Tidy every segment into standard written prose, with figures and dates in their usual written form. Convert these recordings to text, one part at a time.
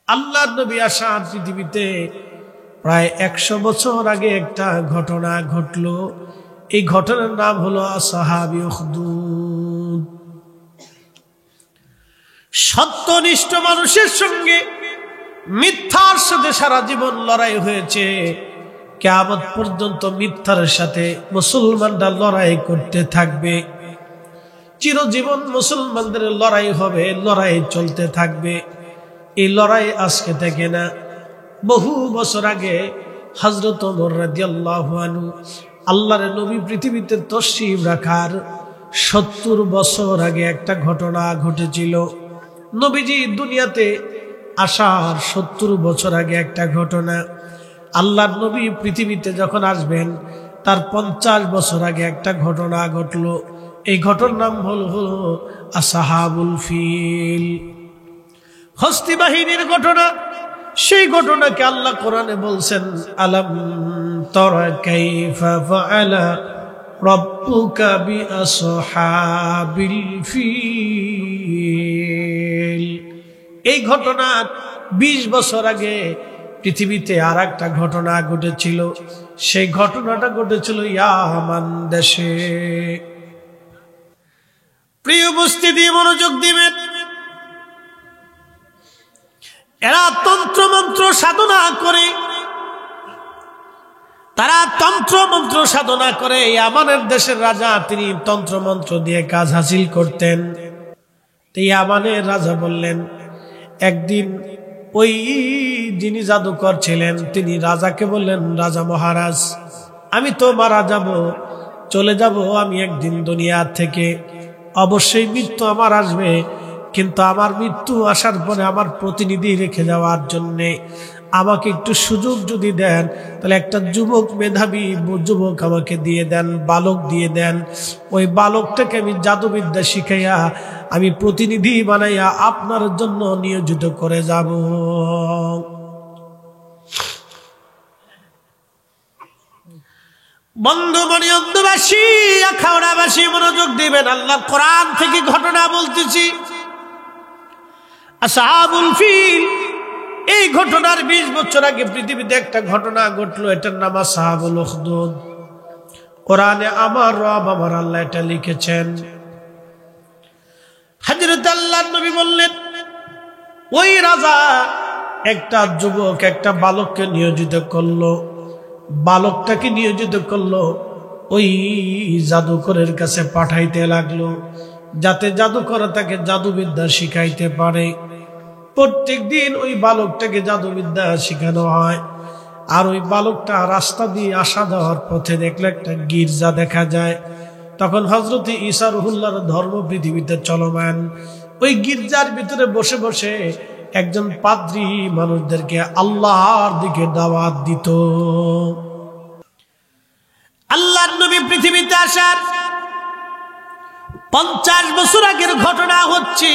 আল্লাহর নবী আসার পৃথিবীতে প্রায় 100 বছর আগে একটা ঘটনা ঘটলো। এই ঘটনার নাম হলো আসহাবে উখদুদ। সত্যনিষ্ঠ মানুষের সঙ্গে মিথ্যার সাথে সারা জীবন লড়াই হয়েছে। কিয়ামত পর্যন্ত মিথ্যার সাথে মুসলমানরা লড়াই করতে থাকবে। চিরজীবন মুসলমানদের লড়াই হবে, লড়াই চলতে থাকবে। এই লড়াই আজকে থেকে না, বহু বছর আগে হযরত ওমর রাদিয়াল্লাহু আনহু আল্লাহর নবী পৃথিবীতে তশরীফ রাখার 70 বছর আগে একটা ঘটনা ঘটেছিল। নবীজি দুনিয়াতে আসার 70 বছর আগে একটা ঘটনা। আল্লাহর নবী পৃথিবীতে যখন আসবেন তার 50 বছর আগে একটা ঘটনা ঘটলো। এই ঘটনার নাম হলো আসহাবুল ফিল, হস্তি বাহিনীর ঘটনা। সেই ঘটনাকে আল্লাহ কোরআনে বলছেন, আলাম তারা কাইফা ফাআলা রাব্বুকা বিআসহাবিল ফিল। এই ঘটনা 20 বছর আগে পৃথিবীতে আর একটা ঘটনা ঘটেছিল। সেই ঘটনাটা ঘটেছিল ইয়ামান দেশে। প্রিয় উপস্থিতি, মনোযোগ দিবেন। এরা তন্ত্র মন্ত্র সাধনা করে, তারা তন্ত্র মন্ত্র সাধনা করে। ইয়ামানের দেশের রাজা, তিনি তন্ত্র মন্ত্র দিয়ে কাজ হাসিল করতেন। ইয়ামানের রাজা বললেন, একদিন ওই যিনি জাদুকর ছিলেন তিনি রাজাকে বললেন, রাজা মহারাজ, আমি তো মারা যাব, চলে যাব আমি একদিন দুনিয়া থেকে। অবশ্যই মৃত্যু আমার আসবে, কিন্তু আমার মৃত্যু আসার পরে আমার প্রতিনিধি রেখে যাওয়ার জন্যে আমাকে একটু সুযোগ যদি দেন, তাহলে একটা যুবক, মেধাবী যুবক আমাকে দিয়ে দেন, বালক দিয়ে দেন। ওই বালকটাকে আমি জাদুবিদ্যা শিখাইয়া আমি প্রতিনিধি বানাইয়া আপনার জন্য নিয়োজিত করে যাব। বন্ধুমণি, অন্ধবাসী, আখাউড়াবাসী, মনোযোগ দিবেন। আল্লাহ কোরআন থেকে ঘটনা বলতেছি। আসহাবুল ফিল, এই ঘটনার 20 বছর আগে পৃথিবীতে একটা ঘটনা ঘটলো। এটার নাম আসহাবুল উখদুদ। কোরআনে আমার রব, আমার আল্লাহ এটা লিখেছেন। হযরত আল্লাহর নবী বললেন, ওই রাজা একটা যুবক, একটা বালককে নিয়োজিত করলো। বালকটাকে নিয়োজিত করলো, ওই জাদুকরের কাছে পাঠাইতে লাগলো, যাতে জাদুকর তাকে জাদুবিদ্যা শিখাইতে পারে। প্রত্যেক দিন ওই বালকটাকে জাদুবিদ্যা শিখানো হয়। আর ওই বালকটা রাস্তা দিয়ে আসা যাওয়ার পথে দেখলে একটা গির্জা দেখা যায়। তখন হযরত ঈসা রুহুল্লাহর ধর্ম পৃথিবীতে চলমান। ওই গির্জার ভিতরে বসে বসে একজন পাদ্রী মানুষদেরকে আল্লাহর দিকে দাওয়াত দিত। আল্লাহর নবী পৃথিবীতে আসার 50 বছর আগের ঘটনা হচ্ছে।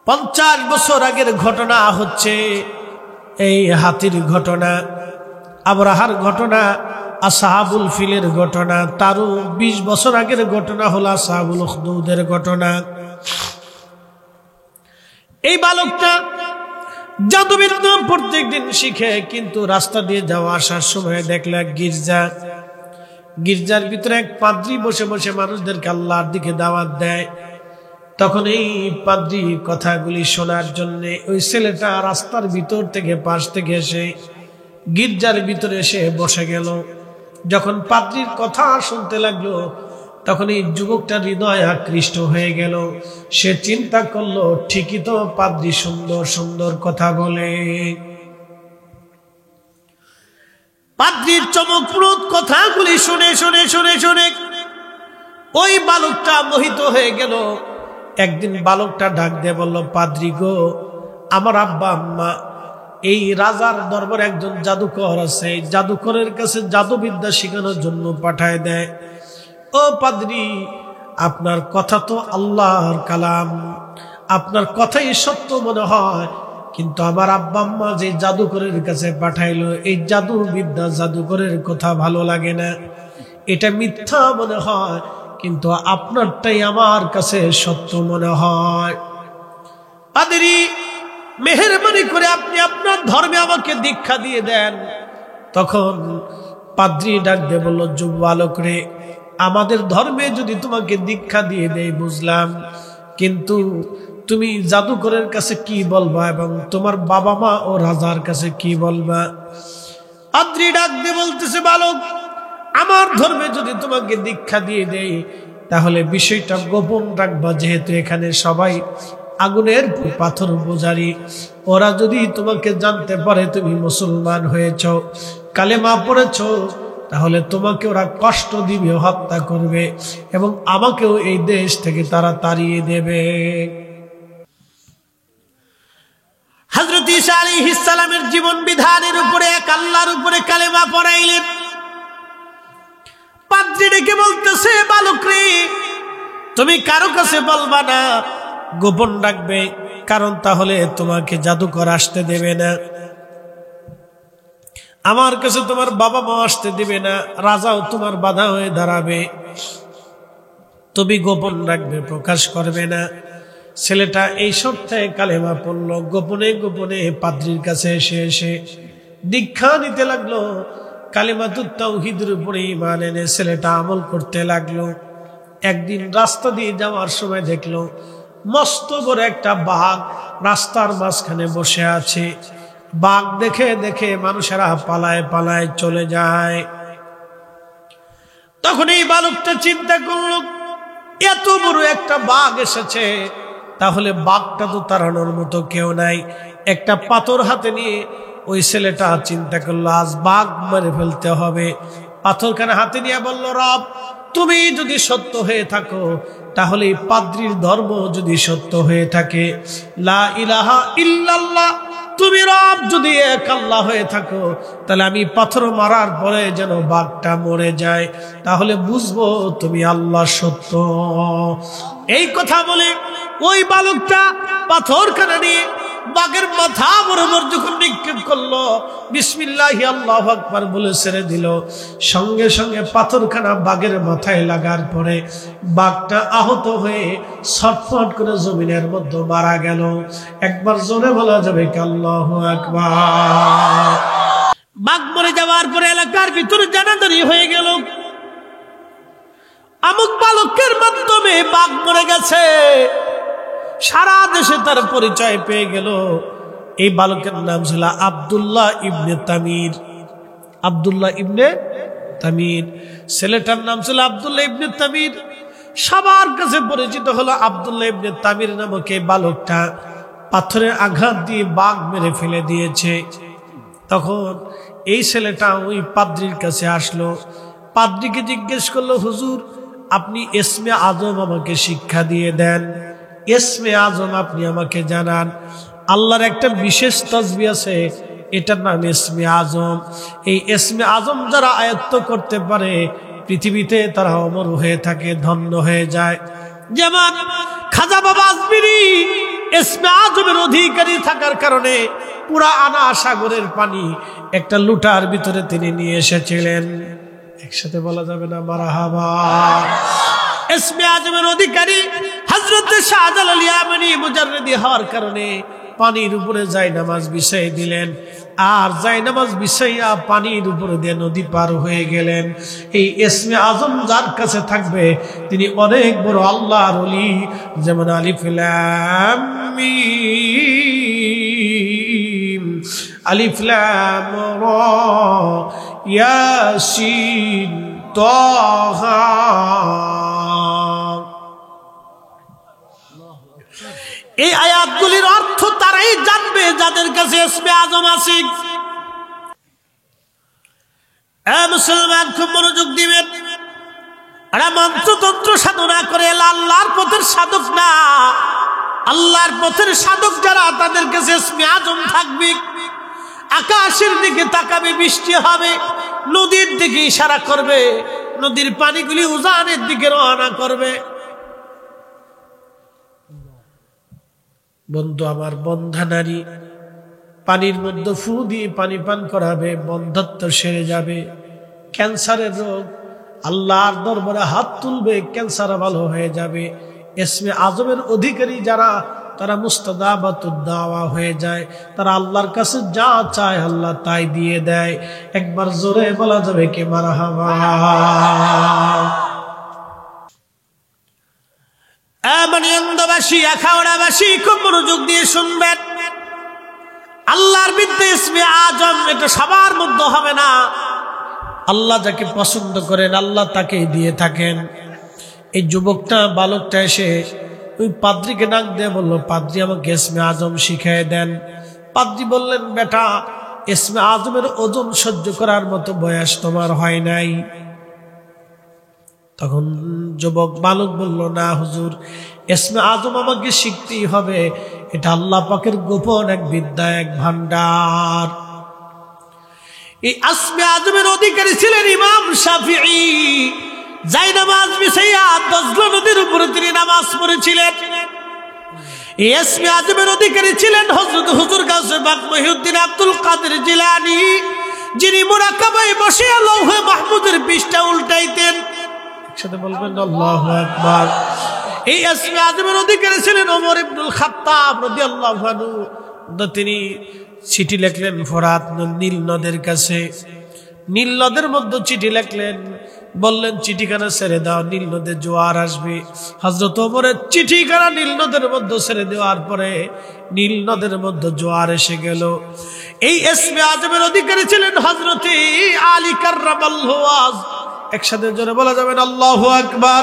50 বছর আগের ঘটনা হচ্ছে এই হাতির ঘটনা, আবরাহার ঘটনা, আসহাবুল ফিলের ঘটনা। তারও 20 বছর আগের ঘটনা হলো আসহাবুল উখদুদের ঘটনা। এই বালকটা জাদুবিদ্যা প্রত্যেকদিন শিখে, কিন্তু রাস্তা দিয়ে যাওয়া আসার সময় দেখলে গির্জা, গির্জার ভিতরে এক পাদ্রী বসে বসে মানুষদেরকে আল্লাহর দিকে দাওয়াত দেয়। তখন এই পাদ্রী কথাগুলি শোনার জন্য ওই ছেলেটা রাস্তার ভিতর থেকে, পাশ থেকে এসে গির্জার ভিতরে এসে বসে গেল। যখন পাদ্রীর কথা শুনতে লাগলো, তখন এই যুবকটার হৃদয় আকৃষ্ট হয়ে গেল। সে চিন্তা করলো, ঠিকই তো পাদ্রী সুন্দর সুন্দর কথা বলে। পাদ্রীর চমকপ্রদ কথাগুলি শুনে শুনে শুনে শুনে ওই বালকটা মোহিত হয়ে গেল। একদিন বালকটা ডাক দিয়ে বলল, পাদ্রী গো, আমার আব্বা আম্মা এই রাজার দরবারে একজন জাদুকর আছে, জাদুকরের কাছে জাদুবিদ্যা শেখানোর জন্য পাঠায় দেয়। ও পাদ্রী, আপনার কথা তো আল্লাহর কালাম, আপনার কথাই সত্য মনে হয়, কিন্তু আমার আব্বা আম্মা যে জাদুকরের কাছে পাঠাইলো, এই জাদুবিদ্যা জাদুকরের কথা ভালো লাগে না, এটা মিথ্যা মনে হয়, কিন্তু আপনারটাই আমার কাছে সত্য মনে হয়। পাদ্রী মেহেরবানি করে আপনি আপনার ধর্মে আমাকে দীক্ষা দিয়ে দেন। তখন পাদ্রী ডাক দিয়ে বলল, যুব বালক রে, আমাদের ধর্মে যদি তোমাকে দীক্ষা দিয়ে দেয় বুঝলাম, কিন্তু তুমি জাদুকরের কাছে কি বলবা এবং তোমার বাবা মা ও রাজার কাছে কি বলবা? পাদ্রী ডাক দিয়ে বলতেছে, বালক, আমার ধর্মে যদি তোমাকে দীক্ষা দিয়ে দেয় তাহলে বিষয়টা গোপন রাখবা, যেহেতু এখানে সবাই আগুনের পাথর পূজারী। ওরা যদি তোমাকে জানতে পারে তুমি মুসলমান হয়েছ, কালেমা পড়েছ, তাহলে তোমাকে ওরা কষ্ট দিবে, হত্যা করবে এবং আমাকেও এই দেশ থেকে তারা তাড়িয়ে দেবে। হযরত ঈসা আলাইহিস সালামের জীবন বিধানের উপরে এক আল্লাহর উপরে কালেমা পড়াইলেন। পাদ্রী ডেকে বলতেছে, বালক রে, তুমি কারো কাছে বলবা না, গোপন রাখবে, কারণ তাহলে তোমাকে জাদুকর আসতে দেবে না, আমার কাছে তোমার বাবা মা আসতে দিবে না, রাজাও তোমার বাধা হয়ে দাঁড়াবে, তুমি গোপন রাখবে, প্রকাশ করবে না। ছেলেটা এই সপ্তাহে কালেমা পড়ল, গোপনে গোপনে পাদ্রীর কাছে এসে দীক্ষা নিতে লাগলো। কালিমাতুত তাওহীদের উপরে ঈমান এনে ছেলেটা আমল করতে লাগলো। একদিন রাস্তা দিয়ে যাওয়ার সময় দেখলো মস্ত বড় একটা বাঘ রাস্তার মাঝখানে বসে আছে। বাঘ দেখে দেখে মানুষেরা পালায় পালায় চলে যায়। তখন এই বালকটা চিন্তা করলো, এত বড় একটা বাঘ এসেছে, তাহলে বাঘটা তো তাড়ানোর মতো কেউ নাই। একটা পাথর হাতে নিয়ে ওই ছেলেটা চিন্তা করলো, আজ বাঘ মেরে ফেলতে হবে। পাথরখানা হাতে নিয়ে বলল, রব, তুমি যদি সত্য হয়ে থাকো, তাহলে এই পাদ্রীর ধর্ম যদি সত্য হয়ে থাকে, লা ইলাহা ইল্লাল্লাহ, তুমি রব যদি এক আল্লাহ হয়ে থাকো, তাহলে আমি পাথর মারার পরে যেন বাঘটা মরে যায়, তাহলে বুঝবো তুমি আল্লাহ সত্য। এই কথা বলে ওই বালকটা পাথরখানা নিয়ে বাঘের মাথা বরাবর যখন নিক্ষেপ করলো, বিসমিল্লাহি আল্লাহু আকবার বলে ছেড়ে দিল, সঙ্গে সঙ্গে পাথরখানা বাঘের মাথায় লাগার পরে বাঘটা আহত হয়ে ছটফট করে জমিনের মধ্যে মারা গেল। একবার জোরে বলা যাবে কি আল্লাহু আকবার? বাঘ মরে যাওয়ার পরে এলাকার ভিতরে জানাজানি হয়ে গেল, আমুক বালকের মাধ্যমে বাঘ মরে গেছে। সারা দেশে তার পরিচয় পেয়ে গেল। এই বালকের নাম ছিল আব্দুল্লাহ ইবনে তামির। আব্দুল্লাহ ইবনে তামির, ছেলেটার নাম ছিল আব্দুল্লাহ ইবনে তামির। সবার কাছে পরিচিত হলো আব্দুল্লাহ ইবনে তামির নামক এই বালকটা পাথরের আঘাত দিয়ে বাঘ মেরে ফেলে দিয়েছে। তখন এই ছেলেটা ওই পাদ্রীর কাছে আসলো। পাদ্রীকে জিজ্ঞেস করলো, হুজুর, আপনি ইসমে আজম আমাকে শিক্ষা দিয়ে দেন, ইসমে আজম আপনি আমাকে জানান। আল্লাহর একটা বিশেষ তাসবিহ আছে, এটার নাম ইসমে আজম। এই ইসমে আজম যারা আয়ত্ত করতে পারে পৃথিবীতে তারা অমর হয়ে থাকে, ধন্য হয়ে যায়। যেমন খাজা বাবা আজমিরি ইসমে আজমের অধিকারী থাকার কারণে পুরা আনা সাগরের পানি একটা লুটার ভিতরে তিনি নিয়ে এসেছিলেন। একসাথে বলা যাবে না মারহাবা? ইসমে আজমের অধিকারী হযরত শাহজালাল ইয়ামানি মুজাররিদি হওয়ার কারণে পানির উপরে জায়নামাজ বিছাই দিলেন, আর জায়নামাজ বিছাইয়া পানির উপরে দিয়ে নদী পার হয়ে গেলেন। এই ইসমে আজম যার কাছে থাকবে তিনি অনেক বড় আল্লাহর ওলি। যেমন আলিফ লাম মিম, আলিফ লাম রা, ইয়াসিন, তাহা। এই আয়াতগুলির অর্থ তারাই জানবে যাদের কাছে ইসমে আজম আছে। মুসলমান খুব মনোযোগ দিবেন। এরা মন্ত্রতন্ত্র সাধনা করে আল্লাহর পথের সাধক না। আল্লাহর পথের সাধক যারা, তাদের কাছে ইসমে আজম থাকবে। আকাশের দিকে তাকাবে, বৃষ্টি হবে, নদীর দিকে ইশারা করবে, নদীর পানিগুলি উজানের দিকে রওনা করবে। বন্ধু আমার, বন্ধা নারী পানির মধ্যে ফু দিয়ে পানি পান করাবে, বন্ধ্যত্ব সেরে যাবে। ক্যান্সারের রোগ আল্লাহর দরবারে হাত তুলবে, ক্যান্সার ভালো হয়ে যাবে। ইসমে আজমের অধিকারী যারা, তারা মুস্তাজাবাতুদ দাওয়া হয়ে যায়, তারা আল্লাহর কাছে যা চায় আল্লাহ তাই দিয়ে দেয়। একবার জোরে বলা যাবে কি মারহাবা। মানিয়ান্দাবাসী, আখাউড়াবাসী খুব মনোযোগ দিয়ে শুনবেন। আল্লাহর বিদ্যা ইসমে আজম এটা সবার মধ্যে হবে না। আল্লাহ যাকে পছন্দ করেন আল্লাহ তাকে দিয়ে থাকেন। এই যুবকটা বালকটা এসে ওই পাদ্রীকে ডাক দিয়ে বলল, পাদ্রী আমাকে ইসমে আজম শিখিয়ে দেন। পাদ্রী বললেন, বেটা ইসমে আজমের ওজন সহ্য করার মতো বয়স তোমার হয় নাই। তখন যুবক বালক বলল, না হুজুর, ইসমে আজম আমাকে শিখতেই হবে, এটা আল্লাহ পাকের গোপন এক বিদ্যা, এক ভান্ডার। এই ইসমে আজমের অধিকারী ছিলেন ইমাম শাফিঈ। যাই নামাজ বিছাইয়া দজলা নদীর উপরে তিনি নামাজ পড়েছিলেন। এই ইসমে আজমের অধিকারী ছিলেন হযরত হুজুর গাউসে পাক মহিউদ্দিন আব্দুল কাদের জিলানী, যিনি মুরাকাবায় বসে লৌহে মাহমুদের পৃষ্ঠা উল্টাইতেন। একসাথে বলবেন আল্লাহু আকবার। এই ইসমে আজমের অধিকারী ছিলেন ওমর ইবনুল খাত্তাব রাদিয়াল্লাহু আনহু। তিনি চিঠি লিখলেন ফোরাত নীল নদের কাছে। নীল নদের মধ্যে চিঠি লিখলেন, বললেন চিঠিখানা ছেড়ে দাও, নীল নদে জোয়ার আসবে। হযরত ওমরের চিঠিখানা নীল নদের মধ্যে ছেড়ে দেওয়ার পরে নীল নদের মধ্যে জোয়ার এসে গেল। এই ইসমে আজমের অধিকারী ছিলেন হযরত আলী কাররামাল্লাহু ওয়াজ। একসাথে জোরে বলা যাবেন আল্লাহু আকবার।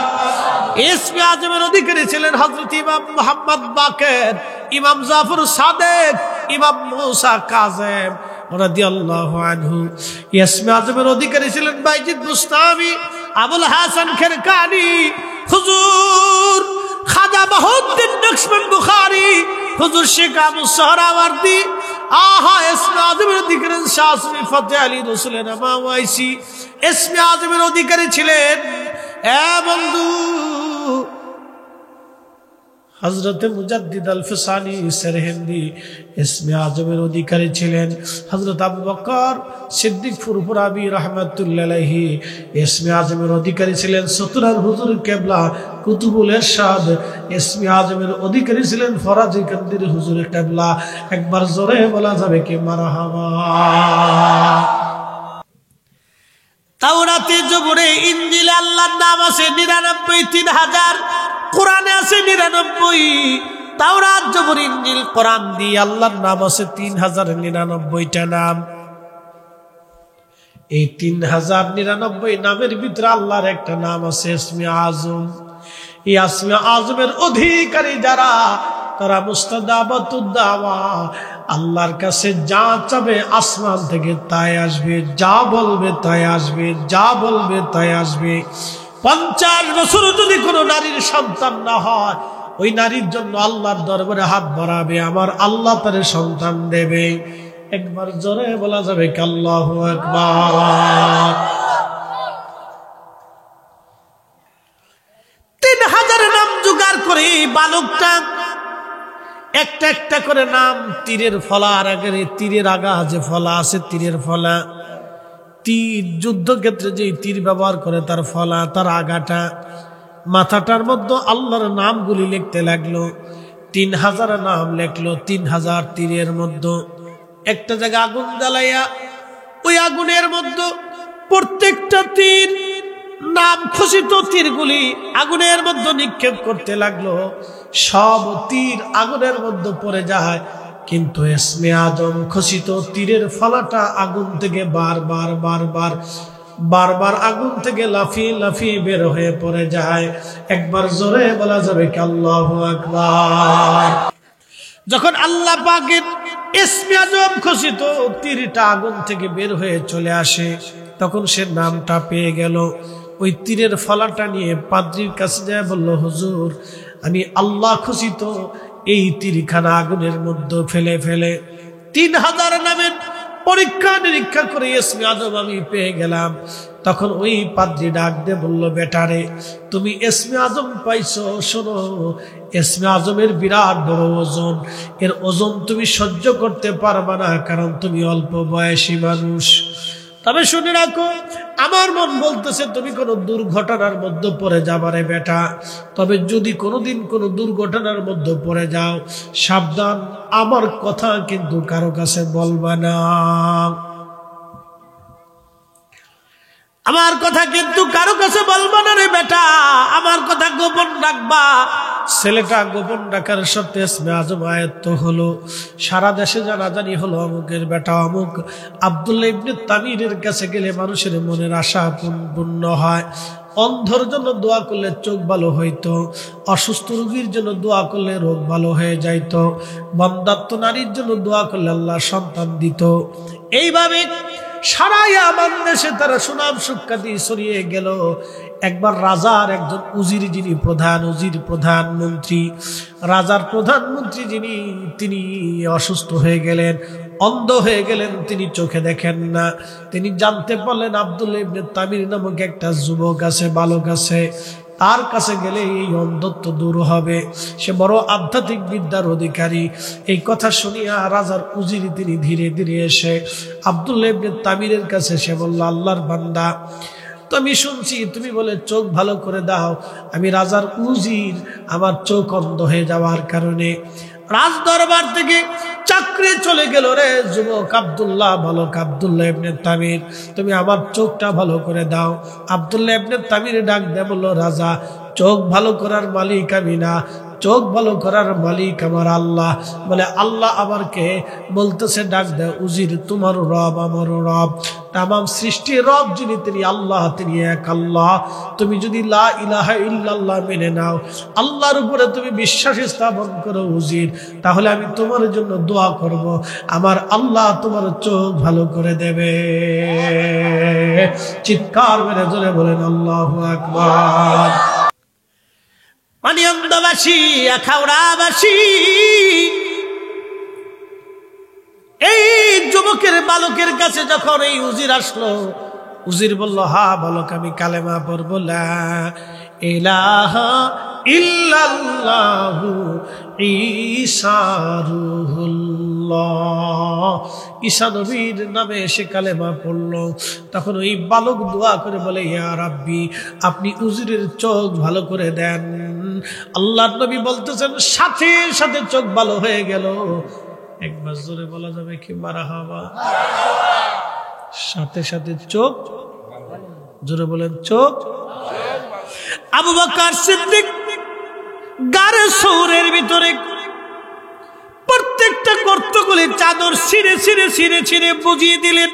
ইসমে আজমের অধিকারী ছিলেন হযরত ইমাম মুহাম্মদ বাকের, ইমাম জাফর সাদেক, ইমাম মুসা কাযেম রাদিয়াল্লাহু আনহু। ইসমে আজমের অধিকারী ছিলেন বাইজিদ বুস্তামি, আবুল হাসান খেরকানি, হুজুর খাজা বাহাউদ্দিন নকশবন্দ বুখারী, হুজুর শেখ আবু সোহরাওয়ার্দী। আহা, ইসমে আজমের অধিকারী শাহ সুফি ফতেহ আলী রসুলের নামাওয়াইসি ইসমে আজমের অধিকারী ছিলেন। বন্ধু, হযরতে মুজাদ্দিদ আল ফিসানি সেরহিন্দি ইসমে আজমের অধিকারী ছিলেন। হযরত আবু বকর সিদ্দিক ফুরফুরাবি রাহমাতুল্লাহি আলাইহি ইসমে আজমের অধিকারী ছিলেন। সতুরার হুজুর কেবলা কুতুবুল ইরশাদ ইসমে আজমের অধিকারী ছিলেন। ফরাজি কান্দির হুজুর কেবলা। একবার জোরে বলা যাবে কি মারহাবা। তাওরাতে, জবুরে, ইনজিলে আল্লাহর নাম আছে 99, 3000। কোরআনে আছে 99। তাওরাত, জবুর, ইনজিল, কোরআন দিয়ে আল্লাহর নাম আছে 3099টা নাম। এই 3099 নামের ভিতরে আল্লাহর একটা নাম আছে ইসমে আজম। এই ইসমে আজমের অধিকারী যারা, তারা মুস্তাজাবাতুদ দাওয়া, আল্লাহর কাছে যা চাবে আসমান থেকে তাই আসবে, যা বলবে তাই আসবে, যা বলবে তাই আসবে। 50 বছর যদি কোনো নারীর সন্তান না হয়, ওই নারীর জন্য আল্লাহর দরবারে হাত বাড়াবে, আমার আল্লাহ তার সন্তান দেবে। একবার জোরে বলা যাবে কি আল্লাহু আকবার। 3000 নাম জোগাড় করে বালকটা একটা একটা করে নাম তীরের ফলার আগে, তীরের আগা যে ফলা আছে, তীরের ফলা, তীর যুদ্ধক্ষেত্রে যে তীর ব্যবহার করে তার ফলা, তার আগাটা, মাথাটার মধ্যে আল্লাহর নামগুলি লিখতে লাগলো। 3000 নাম লিখলো। 3000 তীরের মধ্যে একটা জায়গা আগুন জ্বালাইয়া ওই আগুনের মধ্যে প্রত্যেকটা তীর, নাম খচিত তীরগুলি আগুনের মধ্যে নিক্ষেপ করতে লাগলো। সব তীর আগুনের মধ্যে পড়ে যায়, কিন্তু ইসমে আজম খচিত তীরের ফলাটা আগুন থেকে বারবার আগুন থেকে লাফিয়ে লাফিয়ে বের হয়ে পড়ে যায়। একবার জোরে বলা যাবে কি আল্লাহু আকবার। যখন আল্লাহ পাকের ইসমে আজম খচিত তীরটা আগুন থেকে বের হয়ে চলে আসে, তখন সে নামটা পেয়ে গেল। ওই তীরের ফলাটা নিয়ে পাদ্রীর কাছে যায়, বলল, হুজুর, আমি আল্লাহ খচিত এই তীরখানা আগুনের মধ্যে ফেলে 3000 নামের পরীক্ষা নিরীক্ষা করে ইসমে আজম আমি পেয়ে গেলাম। তখন ওই পাদ্রী ডাক দিয়ে বলল, বেটারে, তুমি ইসমে আজম পাইছো, শোনো, ইসমে আজমের বিরাট বড় ওজন। এর ওজন তুমি সহ্য করতে পারবা না, কারণ তুমি অল্প বয়সী মানুষ। তবে শুনে রাখো, আমার মন বলতেছে তুমি কোনো দুর্ঘটনার মধ্যে পড়ে যাবারে বেটা। তবে যদি কোনোদিন কোনো দুর্ঘটনার মধ্যে পড়ে যাও, সাবধান, আমার কথা কিন্তু কারো কাছে বলবা না। আমার কথা কিন্তু কারো কাছে বলবা না রে বেটা, আমার কথা গোপন রাখবা। ছেলেটা গোপন রাখার সত্ত্বে ইসমে আজম আয়ত্ত হলো, সারা দেশে জানাজানি হলো অমুকের বেটা অমুক। আব্দুল্লাহ ইবনে তামিরের কাছে গেলে মানুষের মনের আশা পূর্ণ হয়। অন্ধর জন্য দোয়া করলে চোখ ভালো হইতো, অসুস্থ রোগীর জন্য দোয়া করলে রোগ ভালো হয়ে যাইতো, বন্ধাত্ম নারীর জন্য দোয়া করলে আল্লাহ সন্তান দিত। এইভাবে সারা ইয়ামান দেশে তারা সুনাম সুখ্যাতি ছড়িয়ে গেল। একবার রাজার একজন উজির, যিনি প্রধানমন্ত্রী, রাজার প্রধানমন্ত্রী যিনি, তিনি অসুস্থ হয়ে গেলেন, অন্ধ হয়ে গেলেন, তিনি চোখে দেখেন না। তিনি জানতে পারলেন আব্দুল্লাহ ইবনে তামির নামক একটা যুবক আছে, বালক আছে, তার কাছে গেলে এই অন্ধত্ব দূর হবে, সে বড় আধ্যাত্মিক বিদ্যার অধিকারী। এই কথা শুনিয়া রাজার উজির তিনি ধীরে ধীরে এসে আব্দুল্লাহ ইবনে তামিরের কাছে সে বলল, আল্লাহর বান্দা, তো আমি শুনছি তুমি বলে চোখ ভালো করে দাও। আমি রাজার উজির, আমার চোখ অন্ধ হয়ে যাওয়ার কারণে রাজ দরবার থেকে চাকরি চলে গেল রে যুবক আব্দুল্লাহ, বালক আব্দুল্লাহ ইবনে তামির, তুমি আমার চোখটা ভালো করে দাও। আব্দুল্লাহ ইবনে তামির ডাক দেয়, বলল, রাজা, চোখ ভালো করার মালিক আমি না, চোখ ভালো করার মালিক আমার আল্লাহ। বলে, আল্লাহ আমারকে বলতেছে, ডাক দেয়, উজির, তোমার রব আমারও রব, তামাম সৃষ্টির রব যিনি, তিনি আল্লাহ, তিনি এক আল্লাহ। তুমি যদি লা ইলাহা ইল্লাল্লাহ মেনে নাও, আল্লাহর উপরে তুমি বিশ্বাস স্থাপন করো উজির, তাহলে আমি তোমার জন্য দোয়া করব, আমার আল্লাহ তোমার চোখ ভালো করে দেবে। চিৎকার মেরে জোরে বলেন আল্লাহু আকবার। মানিয়ান্দাবাসী, আখাউড়াবাসী, এই যুবকের বালকের কাছে যখন এই উজির আসলো, উজির বলল, হা বালক, আমি কালেমা পড়ব, লা ইলাহা ইল্লাল্লাহু ঈসা রূহুল্লাহ। ঈসা নবীর নামে এসে কালেমা পড়ল। তখন ওই বালক দোয়া করে বলে, ইয়া রাব্বি, আপনি উজিরের চোখ ভালো করে দেন। আল্লাহর নবী বলতেছেন, সাথে সাথে চোখ ভালো হয়ে গেল। একবার জোরে বলা যাবে কি মারহাবা? সাথে সাথে চোখ, জোরে বলেন চোখ। আবু বকর সিদ্দিক গারে সৌরের ভিতরে প্রত্যেকটা গর্তগুলি চাদর ছিঁড়ে ছিঁড়ে ছিঁড়ে ছিঁড়ে বুঝিয়ে দিলেন।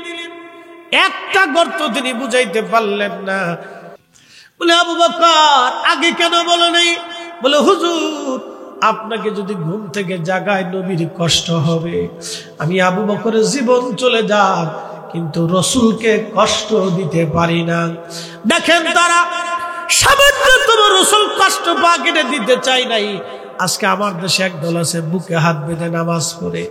একটা গর্ত তিনি বুঝাইতে পারলেন না। বলে, আবু বকর আগে কেন বলো নাই? বলে, হুজুর, আপনাকে যদি ঘুম থেকে জাগায় নবীর কষ্ট হবে। আমি আবু বকরের জীবন চলে যাক, কিন্তু রসুলকে কষ্ট দিতে পারি না। দেখেন, তারা সামান্যতম রসুল কষ্ট পা কেটে দিতে চাই নাই। আজকে আমার দেশে একদল আছে, বুকে হাত বেঁধে নামাজ পড়ে,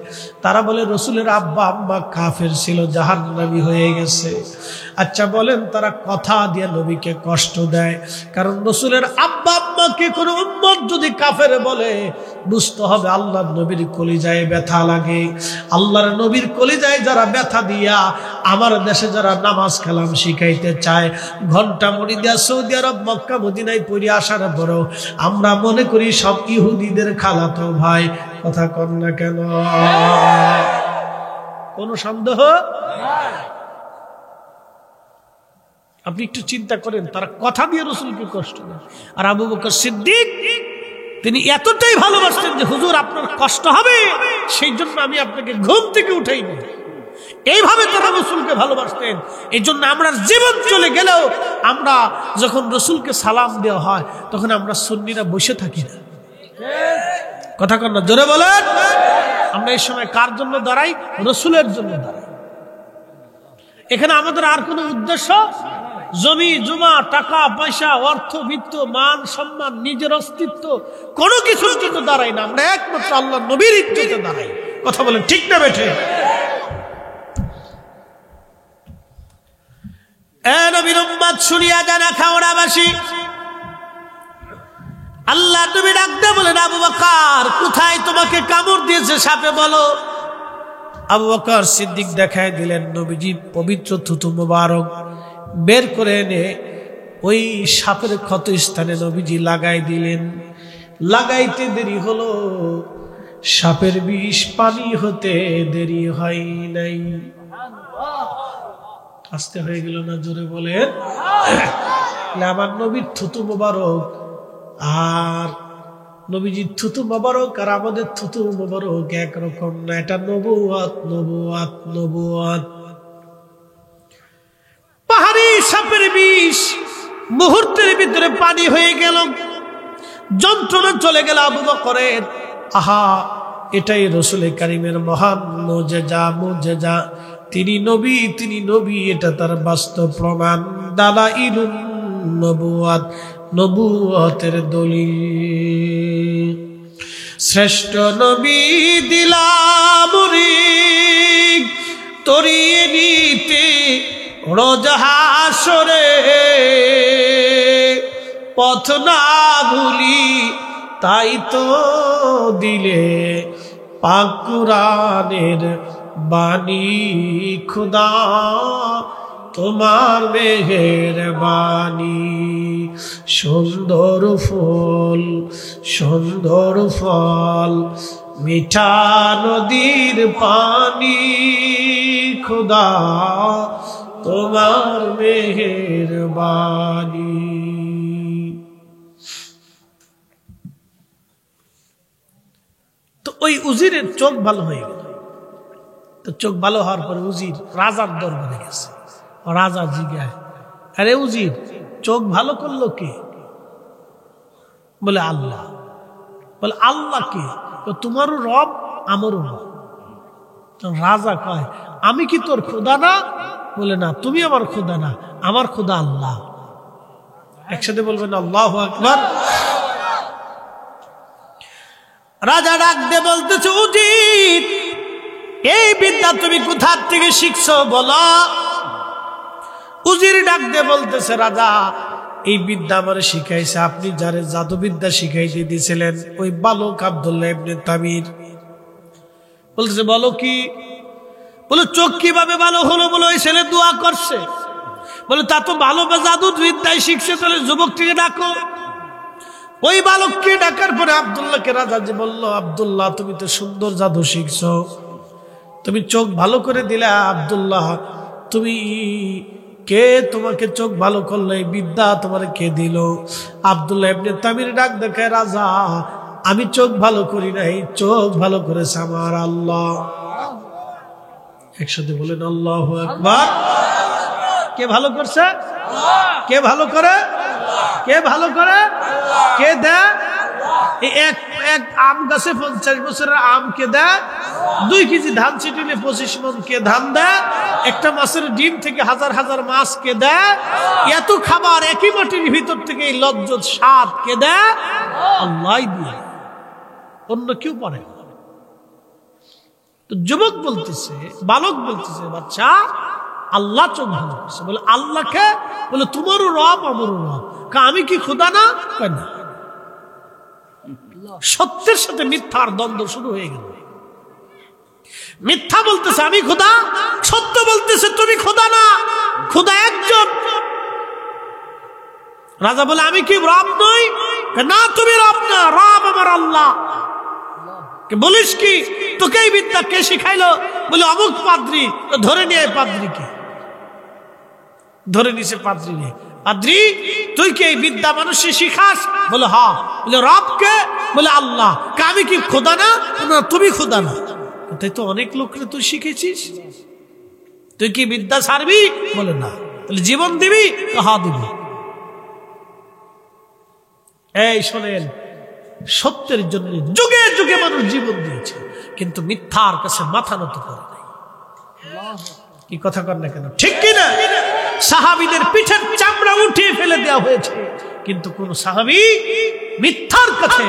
তারা বলে রসুলের আব্বা আম্মা কাফের ছিল, জাহান্নামী হয়ে গেছে। আচ্ছা বলেন, তারা কথা দিয়ে নবীকে কষ্ট দেয়, কারণ রসুলের আব্বা আম্মাকে কোনো উম্মত যদি কাফের বলে, বুঝতে হবে আল্লাহর নবীর কলিজায় ব্যথা লাগে। আল্লাহর নবীর কলিজায় যারা ব্যথা দিয়া আমার দেশে যারা নামাজ কালাম শিখাইতে চায়, ঘন্টা মণি দিয়া সৌদি আরব মক্কা মদিনায় পড়ে আসার পরও আমরা মনে করি সব ইহুদিদের খালাতো ভাই। কথা কন না কেন? কোনো সন্দেহ? আপনি একটু চিন্তা করেন, তারা কথা দিয়ে রসুলকে কষ্ট দেয়। আর আবু বকর সিদ্দিক তিনি এতটাই ভালোবাসতেন যে, হুজুর আপনার কষ্ট হবে, সেই জন্য আমি আপনাকে ঘুম থেকে উঠাই না। এইভাবে তারা রসুলকে ভালোবাসতেন। এই জন্য আমরা জীবন চলে গেলেও আমরা যখন রসুলকে সালাম দেওয়া হয়, তখন আমরা সুন্নিরা বসে থাকি না। কথা কন না, জোরে বলেন। আমরা এই সময় কার জন্য দাঁড়াই? রসুলের জন্য দাঁড়াই। এখানে আমাদের আর কোনো উদ্দেশ্য, জমি জমা, টাকা পয়সা, অর্থ বিত্ত, মান সম্মান, নিজের অস্তিত্ব, কোনো কিছুর জন্য দাঁড়াই না। আমরা একমাত্র আল্লাহ নবীর ইজ্জতে দাঁড়াই। কথা বলেন ঠিক না বেঠে? নবীর উম্মত শুনিয়া জানা খাওড়াবাসী, আল্লাহ নবী ডাকতে বলেন, আবু বকর কোথায় তোমাকে কামড় দিয়েছে সাপে? বলো। আবু বকর সিদ্দিক দেখায় দিলেন নবীজি পবিত্র থুতু মুবারক বের করে এনে ওই সাপের ক্ষত স্থানে নবীজি লাগাই দিলেন। লাগাইতে দেরি হলো, সাপের বিষ পানি হতে দেরি হয় নাই। আস্তে হয়ে গেল না? জোরে বলেন। আমার নবীর থুতু মুবারক আর নবীজির থুতু মুবারক আর আমাদের থুতু মুবারক একরকম না। এটা নবুয়াত, নবুয়াত, নবুয়াত। পাহাড়ি সাপের বিষ মুহূর্তের ভিতরে পানি হয়ে গেল, যন্ত্রণা চলে গেল আবু বকরের। আহা, এটাই রাসূল কারীমের মহান মুজিজা, মুজিজা। তিনি নবী, তিনি নবী, এটা তার বাস্তব প্রমাণ। দালাইলুন নবুয়াত, নবুয়তের দলিল। শ্রেষ্ঠ নবী দিলাম রিগ তরিয়ে নিতে রোজ হাসরে, পথ না ভুলি তাই তো দিলে পাক কুরআনের বাণী। খুদা তোমার মেহেরবানি। সুন্দর ফুল, সুন্দর ফল, মিঠা নদীর পানি। খুদা তোমার মেহেরবানি। তো ওই উজিরের চোখ ভালো হয়ে গেল। তো চোখ ভালো হওয়ার পরে উজির রাজার দরবারে গেছে। রাজা জিজ্ঞাসা, আরে উজির, চোখ ভালো করলো কে? বলে আল্লাহ। বলে আল্লাহ কে? তোমারও রব, আমারও রব। রাজা কয়, আমি কি তোর খোদা না? বলে না, তুমি আমার খোদা না, আমার খোদা আল্লাহ। একসাথে বলবেন আল্লাহু আকবার। রাজা ডাক দিয়ে বলতেছে, উজির, এই বিদ্যা তুমি কোথা থেকে শিখছো বলো। উজির ডাক দিয়ে বলতেছে, রাজা, এই বিদ্যা আমার শিখাইছে আপনি যারে জাদু বিদ্যা শিখাইতে দিয়েছিলেন, ওই বালক আব্দুল্লাহ ইবনে তামির। বলতেছে, বলো কি? বলে চোখ কিভাবে ভালো হলো? বলে ওই ছেলে দোয়া করছে। বলে তা তো ভালো জাদু বিদ্যায় শিখছে, তাহলে যুবকটিকে ডাকো। ওই বালককে ডাকার পরে আব্দুল্লাহকে রাজা যে বলল, আব্দুল্লাহ, তুমি তো সুন্দর জাদু শিখছো, তুমি চোখ ভালো করে দিলে। আব্দুল্লাহ, তুমি কে? তোমাকে চোখ ভালো করলো, এই বিদ্যা তোমার কে দিল? আব্দুল্লাহ ইবনে তামির ডাক দেখায়, রাজা, আমি চোখ ভালো করি নাই, চোখ ভালো করেছে আমার আল্লাহ। একসাথে বলেন আল্লাহু আকবার। কে ভালো করছে? কে ভালো করে? কে ভালো করে? কে দেয়? এক আম গাছে 50 বছরের আম কে দেয়? 2 কেজি ধান ছিটিলে 25 মণ কে ধান দেয়? একটা মাছের ডিম থেকে হাজার হাজার মাছ কে দেয়? এত খাবার একই মাটির ভিতর থেকে এই লজ্জত স্বাদ কে দেয়? আল্লাহই দিয়ে, অন্য কেউ পারে না। তো যুবক বলতেছে, বালক বলতেছে, বাচ্চা, আল্লাহ চোখ ভালো করছে। বলে আল্লাহকে? বলে তোমারও রব, আমারও রব। আমি কি খোদা না? কয় না। সত্যের সাথে মিথ্যার দ্বন্দ্ব শুরু হয়ে গেল। মিথ্যা বলতেছে আমি খোদা, সত্য বলতেছে তুমি খোদা না, খোদা একজন। রাজা বলে আমি কি রব নই? না, তুমি রব না, রব আমার আল্লাহ। বলিস কি? তোকে এই বিদ্যা কে শিখাইলো? বলে অমুক পাদ্রী। ধরে নিয়ে পাদ্রীকে, ধরে নিছে পাদ্রী নিয়ে। পাদ্রী, তুই কি এই বিদ্যা মানুষে শিখাস? বলে হ্যাঁ। বলে রবকে? বলে আল্লাহ। আমি কি খোদা না? তুমি খোদা না। তাই তো অনেক লোকরে তুই শিখেছিস, তুই কি বিদ্যা ছাড়বি? বলে না। তাহলে জীবন দিবি? হ্যাঁ দিবি। এই শোনেন, সত্যের জন্য যুগে যুগে মানুষ জীবন দিয়েছে, কিন্তু মিথ্যার কাছে মাথা নত করে নাই। কি কথা কর না কেন? ঠিক কিনা? সাহাবীদের পিঠের চামড়া উঠিয়ে ফেলে দেওয়া হয়েছে, কিন্তু কোন সাহাবী মিথ্যার কাছে।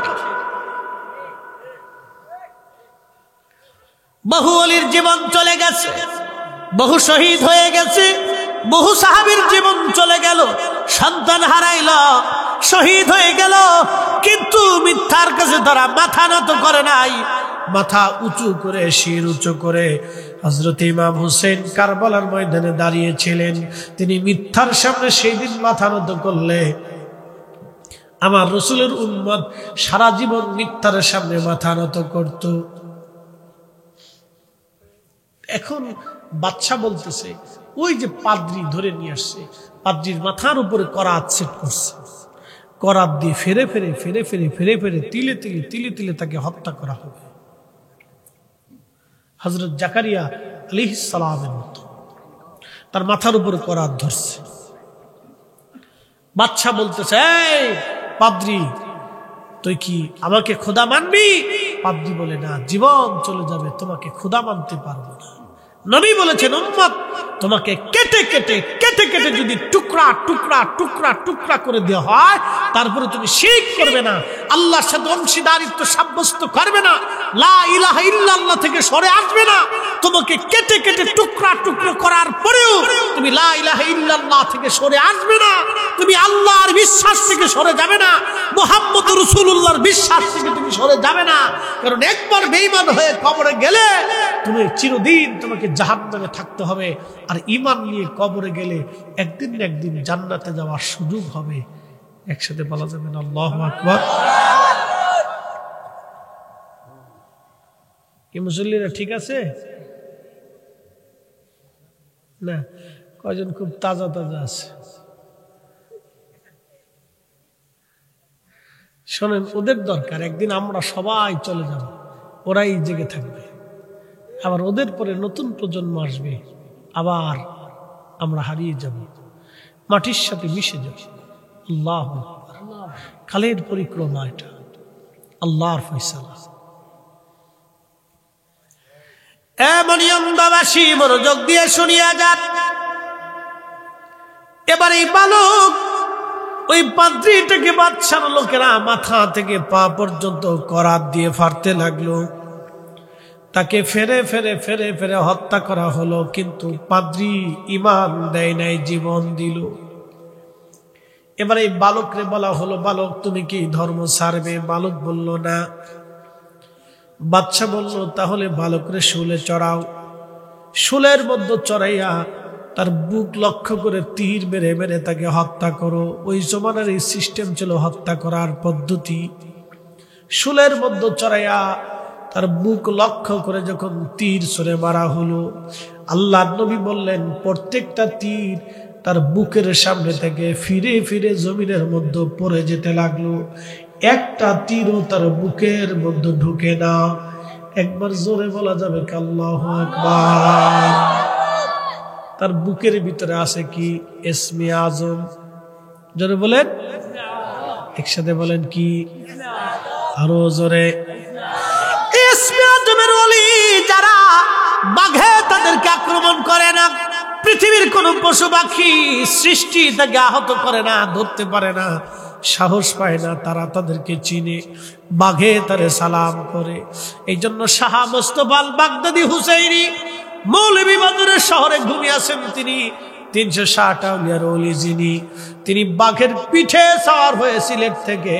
বহু ওলির জীবন চলে গেছে, বহু শহীদ হয়ে গেছে, বহু সাহাবীর জীবন চলে গেল, সন্তান হারাইল, শহীদ হয়ে গেল, কিন্তু মিথ্যার কাছে তারা মাথা নত করে নাই। মাথা উঁচু করে শির উঁচু করে হযরত ইমাম হুসেন কারবালার ময়দানে দাঁড়িয়েছিলেন। তিনি মিথ্যার সামনে সেই দিন মাথা নত করলে আমার রাসূলের উম্মত সারা জীবন মিথ্যার সামনে মাথা নত করত। এখন বাদশা বলতেছে ওই যে পাদ্রী ধরে নিয়ে আসছে, পাদ্রীর মাথার উপরে করাত সেট করছে, করাত দিয়ে ফেরে ফেরে ফেরে ফেরে ফেরে ফেরে তিলে তিলে তিলে তিলে তাকে হত্যা করা হবে। হযরত জাকারিয়া আলাইহিস সালামের মতো তার মাথার উপরে করাত ধরছে। বাদশা বলতেছে, এই পাদ্রী তুই কি আমাকে খোদা মানবি? পাদ্রী বলে, না, জীবন চলে যাবে, তোমাকে খোদা মানতে পারবো না। নবী বলেছেন, উম্মত তোমাকে কেটে কেটে কেটে কেটে যদি টুকরা টুকরা টুকরা টুকরা করে দেওয়া হয়, তারপরে তুমি শিরক করবে না, আল্লাহর সাথে অংশীদারিত্ব সাব্যস্ত করবে না, লা ইলাহা ইল্লাল্লাহ থেকে সরে আসবে না, তোমাকে কেটে কেটে টুকরা টুকরো করার পরেও তুমি লা ইলাহা ইল্লাল্লাহ থেকে সরে আসবে না, তুমি আল্লাহর বিশ্বাস থেকে সরে যাবে না, মুহাম্মদ রাসূলুল্লাহর বিশ্বাস থেকে তুমি সরে যাবে না। কারণ একবার বেঈমান হয়ে কবরে গেলে তুমি চিরদিন তোমাকে জাহান্নামে থাকতে হবে, আর ঈমান নিয়ে কবরে গেলে একদিন না একদিন জান্নাতে যাওয়ার সুযোগ হবে। একসাথে বলা যাবে না আল্লাহু আকবার? কি মুসল্লিরা ঠিক আছে না? কয়জন খুব তাজা তাজা আছে? শোনেন, ওদের দরকার, একদিন আমরা সবাই চলে যাব, ওরাই জেগে থাকবে, আবার ওদের পরে নতুন প্রজন্ম আসবে, আবার আমরা হারিয়ে যাব, মাটির সাথে মিশে যাব। আল্লাহু আকবার। কালের পরিক্রমা, এটা আল্লাহর ফয়সালা। মনিয়মবাসী মনোযোগ দিয়ে শুনিয়া যান। এবার এই বালক ওই পাদ্রীটাকে বাদশার লোকেরা মাথা থেকে পা পর্যন্ত করাত দিয়ে ফাড়তে লাগলো, তাকে ফেরে ফেরে ফেরে ফেরে হত্যা করা হলো। কিন্তু পাদ্রী ঈমান দেয় নাই, জীবন দিল। এবার এই বালকরে বলা হলো, বালক তুমি কি ধর্ম ছাড়বে? বালক বলল না। বাদশা বলল, তাহলে বালকরে শুলে চড়াও। শুলের মধ্যে চড়াইয়া তার বুক লক্ষ্য করে তীর মেরে মেরে তাকে হত্যা করো। ওই জমানার এই সিস্টেম ছিল হত্যা করার পদ্ধতি। শুলের মধ্যে চড়াইয়া তার বুক লক্ষ্য করে যখন তীর ছুঁড়ে মারা হলো, আল্লাহর নবী বললেন প্রত্যেকটা তীর তার বুকের সামনে থেকে ফিরে ফিরে জমিনের মধ্যে পড়ে যেতে লাগলো। একটা তীরও তার বুকের মধ্যে ঢুকে না। একবার জোরে বলা যাবে কি আল্লাহু আকবার? তার বুকের ভিতরে আছে কি? ইসমে আজম। জোরে বলেন, একসাথে বলেন কি? আরো জোরে। ইসমে আজমের ওলি যারা, বাঘে তাদেরকে আক্রমণ করে না, পৃথিবীর কোন পশু পাখি সৃষ্টি তাকে আহত করে না, ধরতে পারে না, সাহস পায় না, তারা তাদেরকে চিনে, বাঘে তারে সালাম করে। এই জন্য শাহ মুস্তাফা আল বাগদাদি হুসাইনি মৌলভীবাজারের শহরে ঘুমিয়ে আছেন। তিনি 360 আউলিয়ার ওলি যিনি, তিনি বাঘের পিঠে সওয়ার হয়ে সিলেট থেকে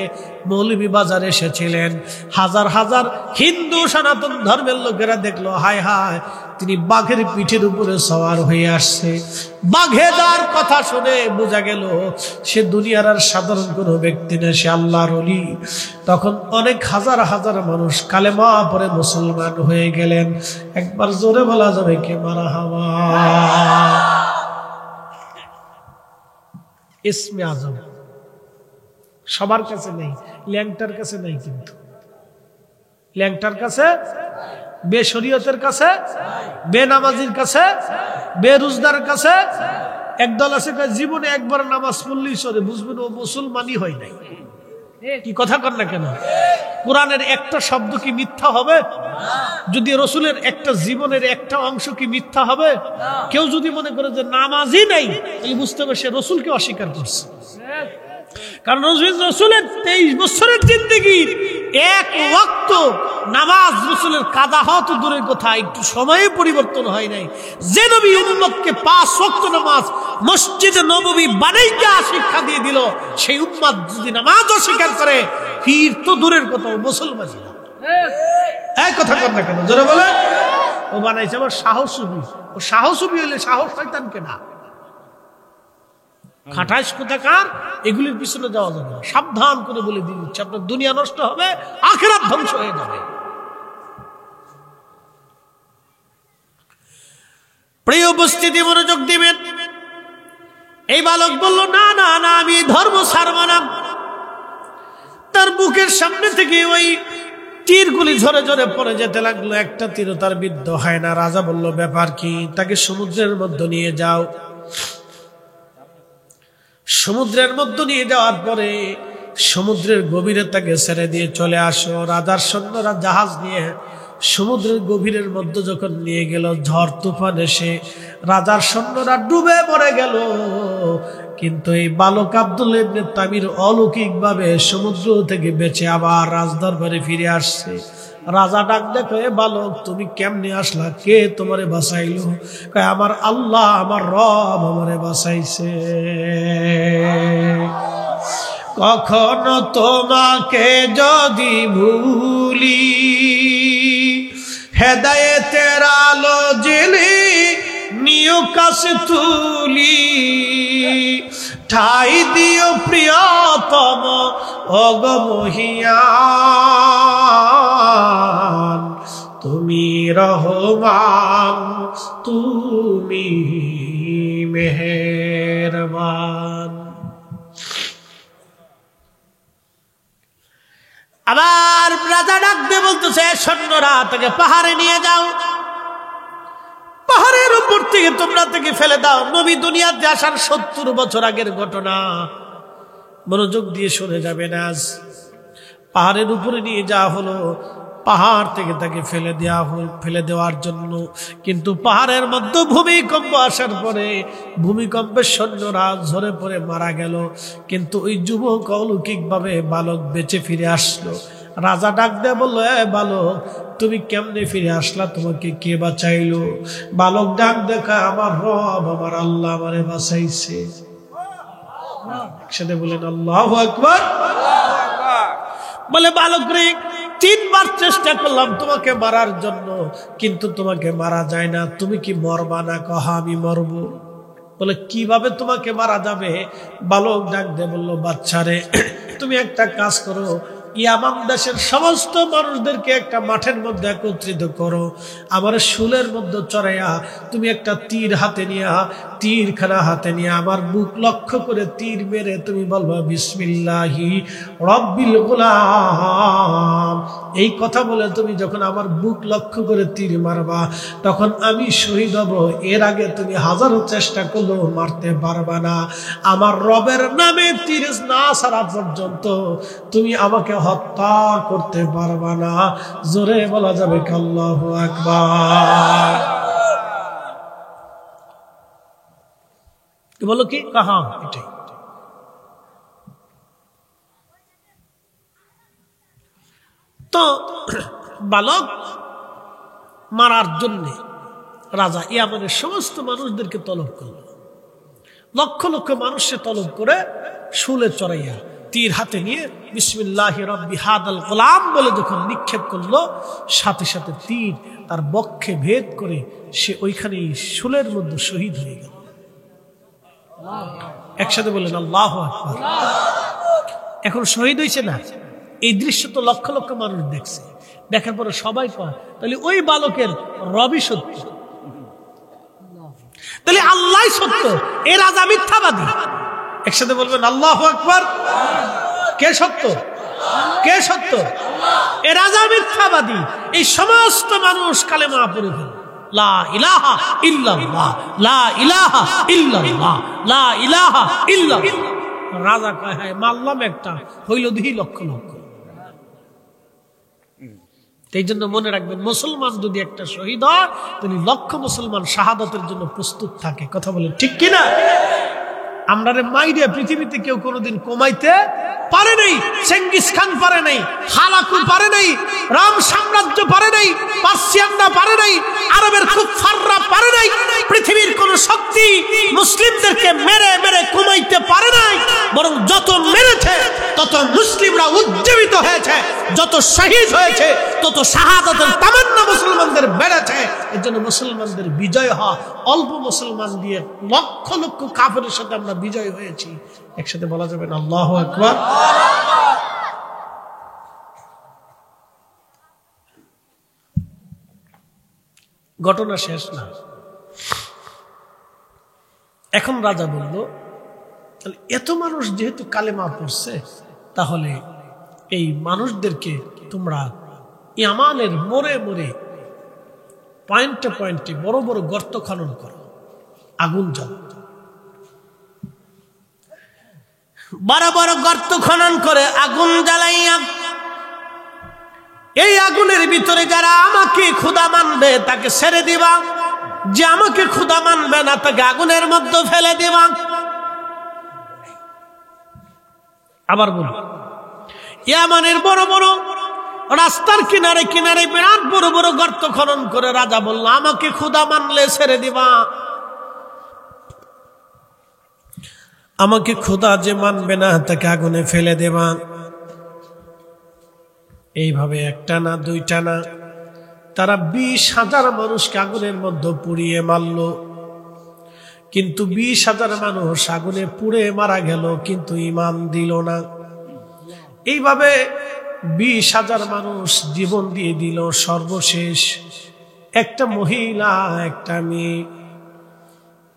মৌলভীবাজার এসেছিলেন। হাজার হাজার হিন্দু সনাতন ধর্মের লোকেরা দেখলো, হায় হায়, তিনি বাঘের পিঠের উপরে সওয়ার হয়ে আসছে। বাঘেদার কথা শুনে বোঝা গেল সে দুনিয়ার আর সাধারণ কোনো ব্যক্তি না, সে আল্লাহর ওলি। তখন অনেক হাজার হাজার মানুষ কালেমা পড়ে মুসলমান হয়ে গেলেন। একবার জোরে বলা যাবে কে মারহাবা? ইসমে আজম সবার কাছে নেই, ল্যাংটার কাছে নেই, কিন্তু ল্যাংটার কাছে, বেশরিয়তের কাছে, বেনামাজির কাছে, বেরোজগারের কাছে। একদল আছে জীবনে একবার নামাজ পড়লেই সরে, বুঝবেন ও মুসলমানই হয় নাই। কি কথা কর না কেন? কোরআনের একটা শব্দ কি মিথ্যা হবে? যদি রসুলের একটা জীবনের একটা অংশ কি মিথ্যা হবে? কেউ যদি মনে করে যে নামাজই নাই, তাহলে বুঝতে হবে সে রসুলকে অস্বীকার করছে। কারণ রসুলের 23 বছরের জিন্দেগি এক ওয়াক্ত নামাজ রসুলের কাদা হওয়া তো দূরের কথা, একটু সময়ে পরিবর্তন হয় নাই। যে নবী উম্মতকে 5 ওয়াক্ত নামাজ মসজিদে নববী বানাইতে শিক্ষা দিয়ে দিল, সেই উম্মত যদি নামাজ অস্বীকার করে, ফির তো দূরের কথা, মুসলমান। এই কথা কর না কেন, জোরে বলে। ও বানাইছে আমার সাহসী। ও সাহসী হইলে সাহস শয়তানকে না, খাটাইশ কোথাকার, এগুলির পিছনে যাওয়া যাবে না। সাবধান করে বলে দিয়ে দিচ্ছে, আপনার দুনিয়া নষ্ট হবে, আখিরাত ধ্বংস হয়ে যাবে। প্রিয় উপস্থিতি, মনোযোগ দিবেন। এই বালক বলল, না না না, আমি ধর্ম ছাড়ব না। তার বুকের সামনে থেকে ওই তীরগুলি ঝরে ঝরে পড়ে যেতে লাগলো, একটা তীরও তার বিদ্ধ হয় না। রাজা বলল, ব্যাপার কি? তাকে সমুদ্রের মধ্যে নিয়ে যাও। সমুদ্রের মধ্যে নিয়ে যাওয়ার পরে সমুদ্রের গভীরে তাকে ছেড়ে দিয়ে চলে আসো। রাজার সৈন্যরা জাহাজ নিয়ে সমুদ্রের গভীরের মধ্যে যখন নিয়ে গেল, ঝড় তুফান এসে রাজার সৈন্যরা ডুবে মরে গেল। কিন্তু এই বালক আব্দুল্লাহ ইবনে তামির অলৌকিকভাবে সমুদ্র থেকে বেঁচে আবার রাজদরবারে ফিরে আসছে। রাজা ডাক দেখো, এ বালক, তুমি কেমনে আসলা? কে তোমারে বাঁচাইলো? কয়, আমার আল্লাহ, আমার রব আমারে বাঁচাইছে। কখনো তোমাকে যদি ভুলি, হেদায়েতের আলো জেলে নিও কাছে তুলি, ঠাই দিও প্রিয়তম অগমহিয়ান, তুমি রহমান, তুমি মেহেরবান। আবার রাজা ডাক দিয়ে বলতেছে, সৈন্যরা তাকে পাহাড়ে নিয়ে যাও, পাহাড়ের উপর থেকে তোমরা তাকে ফেলে দাও। নবী দুনিয়াতে আসার 70 বছর আগের ঘটনা, মনোযোগ দিয়ে শুনে যাবেন। আজ পাহাড়ের উপরে নিয়ে যাওয়া হলো, পাহাড় থেকে তাকে ফেলে দেওয়ার জন্য। কিন্তু পাহাড়ের মধ্যে ভূমিকম্প আসার পরে ভূমিকম্পের সৈন্যরা ঝরে পড়ে মারা গেল। কিন্তু ওই যুবক অলৌকিকভাবে বালক বেঁচে ফিরে আসলো। রাজা ডাক দিয়ে বললো, এ বালক, তুমি কেমনে ফিরে আসলা? তোমাকে কে বাঁচাইলো? বালক ডাক দেখা, আমার রব, আমার আল্লাহ আমারে বাঁচাইছে। একসাথে বলেন আল্লাহু আকবার। বলে, বালক রে, 3 বার চেষ্টা করলাম তোমাকে মারার জন্য, কিন্তু তোমাকে মারা যায় না। তুমি কি মরবা না? কহা, আমি মরব। বলে, কিভাবে তোমাকে মারা যাবে? বালক ডাক দিয়ে বললো, বাচ্চারে, তুমি একটা কাজ করো, ইয়ামান দেশের সমস্ত মানুষদেরকে একটা মাঠের মধ্যে একত্রিত করো, আমার শুলের মধ্যে চড়াইয়া তুমি একটা তীর হাতে নিয়া, তীরখানা হাতে নিয়ে আমার বুক লক্ষ্য করে তীর মেরে তুমি বলবা, বিসমিল্লাহি রব্বিল গুলাম। এই কথা বলে তুমি যখন আমার বুক লক্ষ্য করে তীর মারবা, তখন আমি শহীদ হব। এর আগে তুমি হাজারো চেষ্টা করলেও মারতে পারবা না। আমার রবের নামে তীর না ছাড়া পর্যন্ত তুমি আমাকে হত্যা করতে পারবা না। জোরে বলা যাবে আল্লাহু আকবার। বলো কি? কাহা, এটাই। তো বালক মারার জন্য রাজা ইয়ামানের সমস্ত মানুষদেরকে তলব করল। লক্ষ লক্ষ মানুষকে তলব করে শুলে চড়াইয়া তীর হাতে নিয়ে বিসমিল্লাহি রব্বি হাদাল গোলাম বলে যখন নিক্ষেপ করলো, সাথে সাথে তীর তার বক্ষে ভেদ করে সে ওইখানেই শুলের মধ্যে শহীদ হয়ে গেল। একসাথে বলেন আল্লাহু আকবার। এখন শহীদ হয়েছে না? এই দৃশ্য তো লক্ষ লক্ষ মানুষ দেখছে। দেখার পরে সবাই কয়, তাহলে ওই বালকের রবি সত্য, তাহলে আল্লাহ সত্য, এ রাজা মিথ্যাবাদী। একসাথে বলবেন আল্লাহু আকবার। কে সত্য? কে সত্য? এ রাজা মিথ্যাবাদী। এই সমস্ত মানুষ কালেমা পড়ে ফেলে, লা ইলাহা ইল্লাল্লাহ, লা ইলাহা ইল্লাল্লাহ, লা ইলাহা ইল্লাল্লাহ। রাজা কয়, হ্যাঁ মারলাম একটা, হইল দিহি লক্ষ লক্ষ। এই জন্য মনে রাখবেন, মুসলমান যদি একটা শহীদ হয়, তিনি লক্ষ মুসলমান শাহাদাতের জন্য প্রস্তুত থাকে। কথা বলেন ঠিক কিনা? আমরা মাইরে পৃথিবীতে কেউ কোনোদিন কমাইতে পারে নাই। চেঙ্গিস খান পারে নাই, হালাকু পারে নাই, রাম সাম্রাজ্য পারে নাই, পার্সিয়ানরা পারে নাই, আরবের কুফাররা পারে নাই। পৃথিবীর কোন শক্তি মুসলিমদেরকে মেরে মেরে কমাইতে পারে নাই। বরং যত মেরেছে তত মুসলিমরা উজ্জীবিত হয়েছে, যত শহীদ হয়েছে, তত শাহাদাতের তামান্না মুসলমানদের বেড়েছে। এর জন্য মুসলমানদের বিজয় হওয়া, অল্প মুসলমান দিয়ে লক্ষ লক্ষ কাফেরের সাথে আমরা বিজয় হয়েছি। একসাথে বলা যাবে না আল্লাহু আকবার? ঘটনা শেষ না। এখন রাজা বলল, তাহলে এত মানুষ যেহেতু কালেমা পড়ছে, তাহলে এই মানুষদেরকে তোমরা ইয়ামানের মোড়ে মোড়ে পয়েন্টে পয়েন্টে বড় বড় গর্ত খনন করো, আগুন জ্বাল। বড় বড় গর্ত খনন করে আগুন জ্বালাইয়া এই আগুনের ভিতরে যারা আমাকে খোদা মানবে তাকে ছেড়ে দিবা, যে আমাকে খোদা মানবে না তাকে আগুনের মধ্যে ফেলে দিবা। আবার বল, ইয়ামানের বড় বড় রাস্তার কিনারে কিনারে বিরাট বড় বড় গর্ত খনন করে রাজা বলল, আমাকে খোদা মানলে ছেড়ে দিবা, আমাকে খোদা যে মানবে না তাকে আগুনে ফেলে দেবা। এইভাবে একটা না দুইটা না, তারা 20,000 মানুষকে আগুনের মধ্যে পুড়িয়ে মারল। কিন্তু 20,000 মানুষ আগুনে পুড়ে মারা গেল, কিন্তু ঈমান দিল না। এইভাবে 20,000 মানুষ জীবন দিয়ে দিল। সর্বশেষ একটা মহিলা, একটা মেয়ে,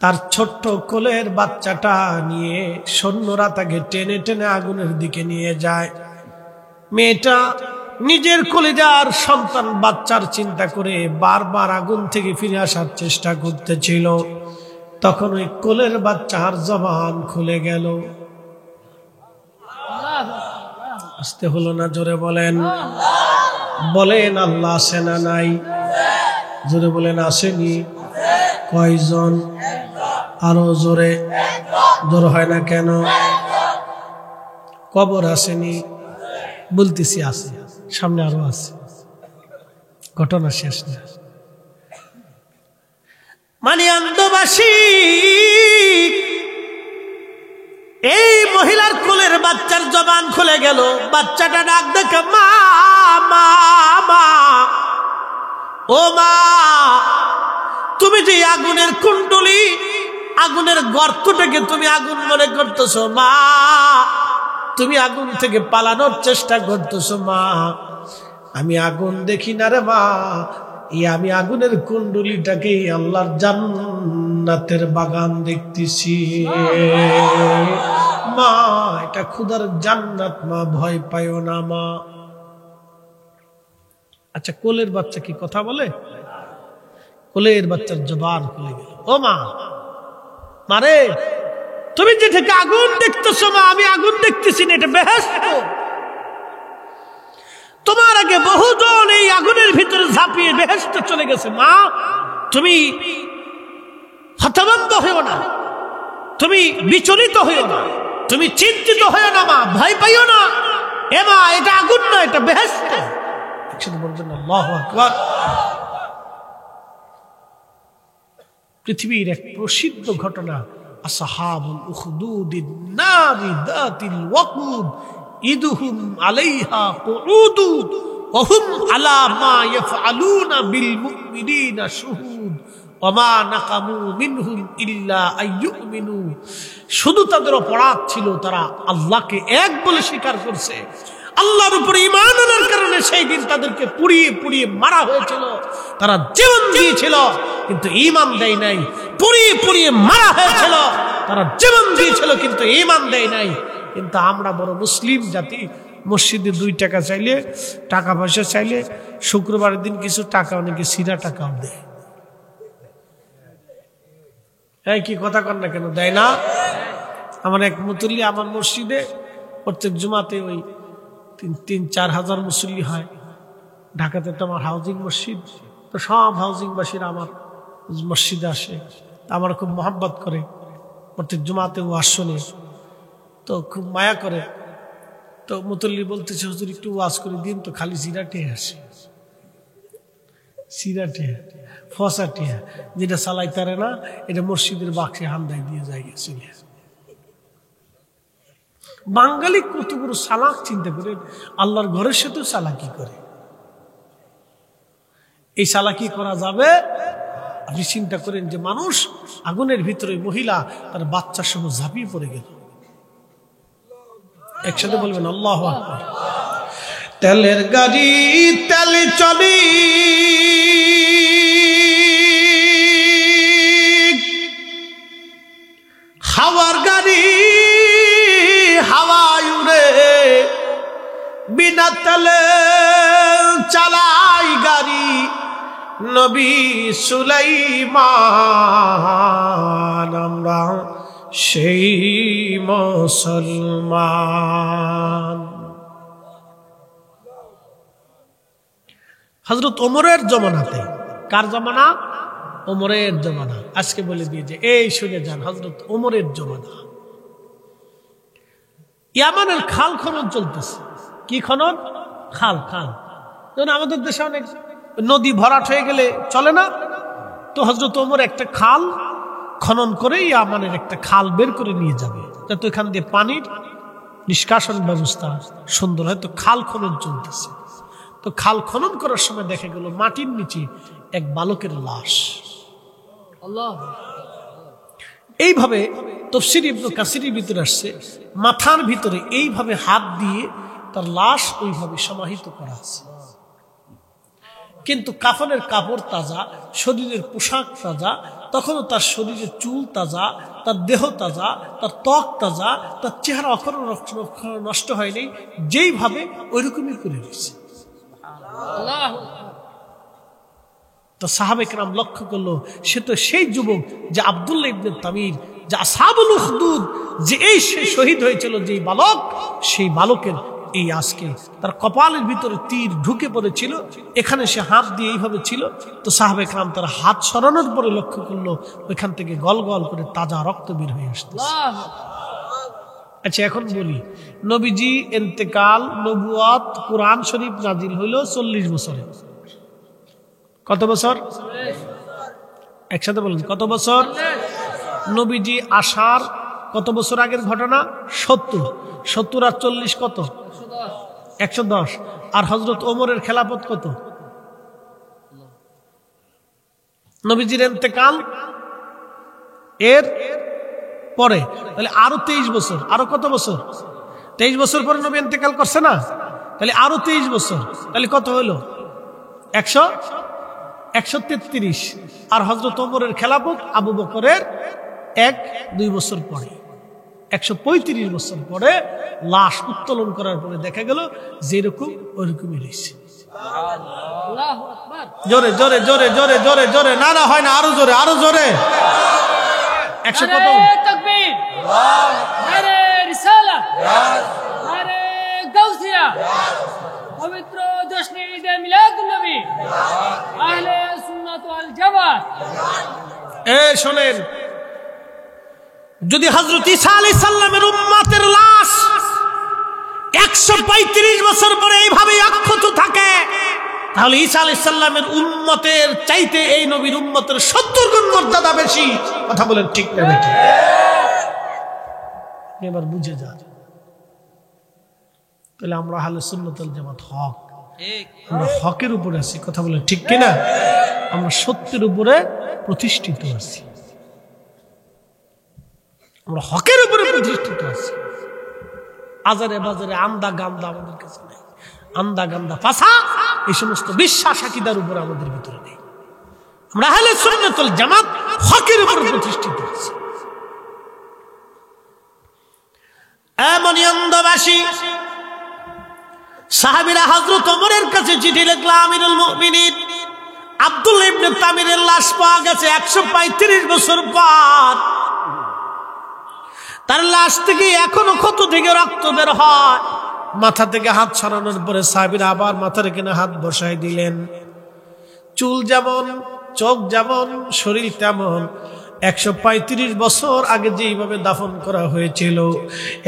তার ছোট্ট কোলের বাচ্চাটা নিয়ে সৈন্যরা তাকে টেনে টেনে আগুনের দিকে নিয়ে যায়। মেয়েটা নিজের কলিজার সন্তান বাচ্চার চিন্তা করে বারবার আগুন থেকে ফিরে আসার চেষ্টা করতেছিল। তখন ওই কোলের বাচ্চার জবান খুলে গেল। আসতে হলো না, জোরে বলেন, বলেন আল্লাহ আছে না নাই? জোরে বলেন আসেনি? কয়জন? আরো জোরে, জোর হয় না কেন? কবর আসেনি? বলতেছি আছে, সামনে আরো আছে। ঘটনা শেষ না। মানিয়ান্দবাসী এই মহিলার কোলের বাচ্চার জবান খুলে গেল। বাচ্চাটা ডাক দেখে, মা মা মা, ও মা, তুমি যে আগুনের কুণ্ডলি, আগুনের গর্তটাকে তুমি আগুন মনে করতেছো মা, তুমি আগুন থেকে পালানোর চেষ্টা করতেছো মা। আমি আগুন দেখি না রে মা, আমি আগুনের কুণ্ডলিটাকে আল্লাহর জান্নাতের বাগান দেখতেছি মা, এটা খুদার জান্নাত মা, ভয় পাইও না মা। আচ্ছা, কোলের বাচ্চা কি কথা বলে? কোলের বাচ্চার জবান খুলে গেল। ও মা, মারে, তুমি যেটাকে আগুন দেখতেছো মা, আমি আগুন দেখতেছি না, এটা বেহেশত। তোমার আগে বহুজন এই আগুনের ভিতরে ঝাঁপিয়ে বেহেশতে চলে গেছে মা। তুমি হতভম্ব হইও না, তুমি বিচলিত হইও না, তুমি চিন্তিত হইও না মা, ভয় পাইও না। এ মা, এটা আগুন না, এটা বেহেশত। একসাথে বলছেন আল্লাহু আকবার। পৃথিবীর এক প্রসিদ্ধ ঘটনা, আসহাবুল উখদুদিন নারি দাতিল ওয়াকুদ ইদহুম আলাইহা কুউদু ওয়া হুম আলা মা ইয়াফআলুনা বিল মুমিনিনা শুহুদ ওয়া মা নাকামু মিনহুম ইল্লা আইয়ুমিনু। শুধু তাদের অপরাধ ছিল তারা আল্লাহকে এক বলে স্বীকার করছে। আল্লাহর উপরে ঈমান আনার কারণে সেই দিন তাদেরকে পুড়িয়ে পুড়িয়ে মারা হয়েছিল। তারা জীবন দিয়েছিল কিন্তু ঈমান দেয় নাই। পুড়িয়ে পুড়িয়ে মারা হয়েছিল, তারা জীবন দিয়েছিল কিন্তু ঈমান দেয় নাই। কিন্তু আমরা বড় মুসলিম জাতি, মসজিদে 2 টাকা চাইলে, টাকা পয়সা চাইলে, শুক্রবারের দিন কিছু টাকা, অনেকে সিরা টাকাও দেয়। এই কি কথা কন না কেন, দেয় না? আমার এক মুতল্লি আমার মসজিদে প্রত্যেক জুমাতে ওই 3-4 হাজার মুসল্লি হয়। ঢাকাতে তো আমার হাউজিং মসজিদ, তো সব হাউজিংবাসীরা আমার মসজিদে আসে, আমার খুব মহব্বত করে। প্রত্যেক জুমাতে ওয়াজ শোনে, তো খুব মায়া করে। তো মুতল্লি বলতেছে, হুজুর একটু ওয়াজ করে দিন তো, খালি সিরাটে আসে, সিরাটে ফসাটে, যেটা চালাইতারে না, এটা মসজিদের বাক্সে হান্দাই দিয়ে যায়। বাঙালি কত বড় চালাক, চিন্তা করেন, আল্লাহর ঘরের সাথেও চালাকি করে। এই চালাকি করা যাবে? আপনি চিন্তা করেন যে মানুষ আগুনের ভিতরে, মহিলা তার বাচ্চা সহ ঝাঁপিয়ে পড়ে গেল। একসাথে বলবেন আল্লাহু আকবার। তেলের গাড়ি তেলে চলি, হাওয়ার গাড়ি হাওয়ায় উড়ে, বিনা তেলে চালাই গাড়ি নবী সুলাইমান, আমরা সেই মুসলমান। হযরত ওমরের জমানাতে, কার জমানা? ওমরের জমানা। আজকে বলে দিয়ে যে এই শুনে যান, হযরত ওমরের জমানা। ইয়ামানের খাল খনন চলতেছে। কি খনন? খাল। যেমন আমাদের দেশে অনেক নদী ভরাট হয়ে গেলে চলে না, তো হযরত ওমর একটা খাল খনন করে ইয়ামানের একটা খাল বের করে নিয়ে যাবে, যাতে এখান দিয়ে পানির নিষ্কাশন ব্যবস্থা সুন্দর হয়। তো খাল খনন চলতেছে। তো খাল খনন করার সময় দেখা গেল মাটির নিচে এক বালকের লাশ। এইভাবে তাফসীর ইবনে কাসিরের ভিতরে আসছে, মাথার ভিতরে এইভাবে হাত দিয়ে তার লাশ ওইভাবে সমাহিত করা আছে। কিন্তু কাফনের কাপড় তাজা, শরীরের পোশাক তাজা, তখনও তার শরীরের চুল তাজা, তার দেহ তাজা, তার ত্বক তাজা, তার চেহারা অক্ষর নষ্ট হয়নি, যেইভাবে ওইরকমই করে রয়েছে। তো সাহাবে কেরাম লক্ষ্য করলো, সে তো সেই যুবক যে আব্দুল্লাহ ইবনে তামির, যে আসহাবুল উখদুদ, যে এই সে শহীদ হয়েছিল, যে বালক, সেই বালকের এই আজকে তার কপালের ভিতরে তীর ঢুকে পড়েছিল, এখানে সে হাত দিয়ে এইভাবে ছিল। তো সাহাবে কেরাম তার হাত সরানোর পরে লক্ষ্য করলো ওইখান থেকে গল গল করে তাজা রক্ত বের হয়ে আসছে। আচ্ছা, এখন বলি, নবীজি ইন্তেকাল, নবুয়ত, কুরআন শরীফ নাজিল হইল 40 বছরে। কত বছর? একসাথে বলুন, কত বছর? নবীজি আসার কত বছর আগের ঘটনা? 70 আর 40 কত? 110। আর হযরত ওমরের খেলাফত কত? নবীজির ইন্তেকাল এর পরে, তাহলে আরো 23 বছর। আরো কত বছর? 23 বছর পরে নবী ইন্তেকাল করছে না? তাহলে আরো 23 বছর, তাহলে কত হলো? 133। আর হযরত ওমরের খেলাফত আবু বকরের 1-2 বছর পরে, 135 বছর পরে লাশ উত্তোলন করার পরে দেখা গেল যেরকম ওইরকমই রয়েছে। জোরে জোরে জোরে জোরে জোরে জোরে, না না হয় না, আরো জোরে, আরো জোরে। 100 কত? তাকবীর, নারে রিসালাত, নারে গাউসিয়া, পবিত্র জশ্নে ঈদে মিলাদুন নবী, আহলে সুন্নাত ওয়াল জামাত। শোনেন, যদি হযরত ঈসা আলাইহিস সালামের উম্মতের লাশ 135 বছর পরে এইভাবে অক্ষত থাকে, তাহলে ঈসা আলাইহিস সালামের উম্মতের চাইতে এই নবীর উম্মতের 70 গুণ মর্যাদা বেশি। কথা বলেন ঠিক না বেঠিক? এবার বুঝে যান, তাহলে আমরা আহলে সুন্নাত ওয়াল জামাত হক, আমরা হকের উপরে আছি। কথা বলেন ঠিক কিনা? আমরা সত্যের উপরে প্রতিষ্ঠিত আছি, আমরা হকের উপরে প্রতিষ্ঠিত আছি। আজারে বাজারে আন্দা গান্দা আমাদের কাছে নেই, আন্দা গান্দা পাছা এই সমস্ত বিশ্বাস আকীদার উপরে আমাদের ভিতরে নেই। আমরা আহলে সুন্নাত ওয়াল জামাত হকের উপরে প্রতিষ্ঠিত আছি। এমন অন্ধবাসী সাহাবীরা হযরত ওমরের কাছে চিঠি লিখলেন, আমিরুল মুমিনিন আব্দুল্লাহ ইবনে তামিরের লাশ পাওয়া গেছে 135 বছর পর। তার লাশ থেকে এখনো ক্ষত থেকে রক্ত বের হয়। মাথা থেকে হাত সরানোর পরে সাহাবীরা আবার মাথার এখানে হাত বসাই দিলেন। চুল যেমন, চোখ যেমন, শরীর তেমন। 135 বছর আগে যেইভাবে দাফন করা হয়েছিল,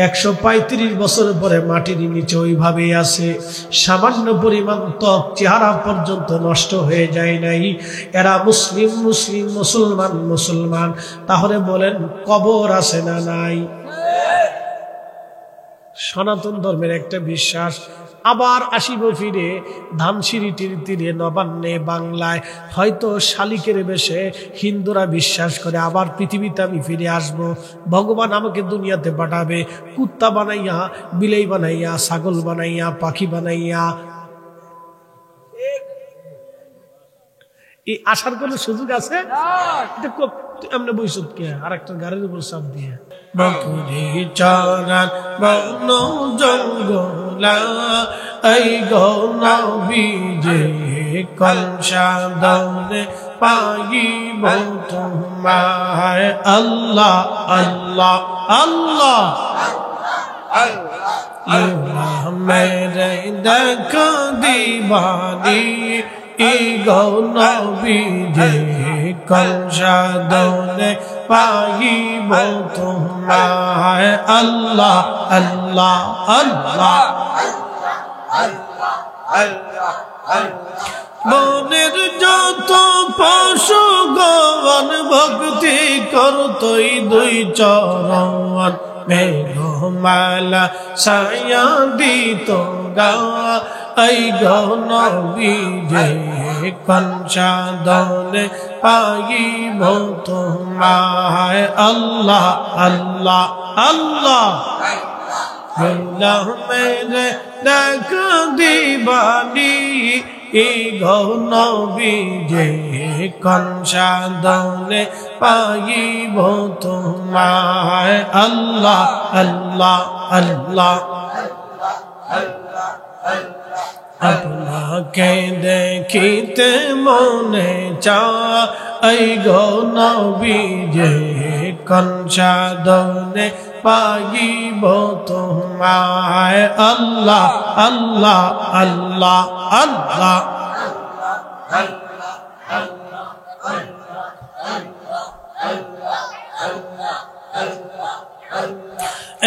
135 বছর পরে মাটির নিচে ওইভাবেই আছে। সামান্য পরিমাণ ত্বক, চেহারা পর্যন্ত নষ্ট হয়ে যায় নাই। এরা মুসলিম, মুসলিম, মুসলমান, মুসলমান। তাহলে বলেন কবর আছে না নাই? সনাতন ধর্মের একটা বিশ্বাস। আবার আসিব ফিরে ধানসিঁড়িটির তীরে নবান্নে বাংলায়, হয়তো শালিকের বেশে হিন্দুরা বিশ্বাস করে আবার পৃথিবীতে আমি ফিরে আসব। ভগবান আমাকে দুনিয়াতে পাঠাবে কুত্তা বানাইয়া, বিলাই বানাইয়া, ছাগল বানাইয়া, পাখি বানাইয়া। এই আসার কোনো সুযোগ আছে? এমনি বৈশত কে আর একটা গাড়ির উপর চাপ দিয়ে বকুড়ি চরান বন জঙ্গলা এই গনবিজে কংসাদনে পাইব তোমায়। আল্লাহ আল্লাহ আল্লাহ আল্লাহ মেরে দেখ দিবানি এই গনবিজে কংসাদনে পাইব তোমায়। আল্লাহ আল্লাহ আল্লাহ বনের যত পশু গণ ভক্তি করতই দুই চরণ, মেঘমালা ছায়া দিত গা এই গনবিজে কংসাদনে পাইব তোমায়। আল্লাহ আল্লাহ আল্লাহ আল্লাহ মেরে দেখ দিবানি এই গনবিজে কংসাদনে পাইব তোমায়। আল্লাহ আল্লাহ আল্লাহ আপনাকে দেখিতে মনে চাই গনবিজে কংসাদনে পাইব তোমায়। আল্লাহ আল্লাহ আল্লাহ আল্লাহ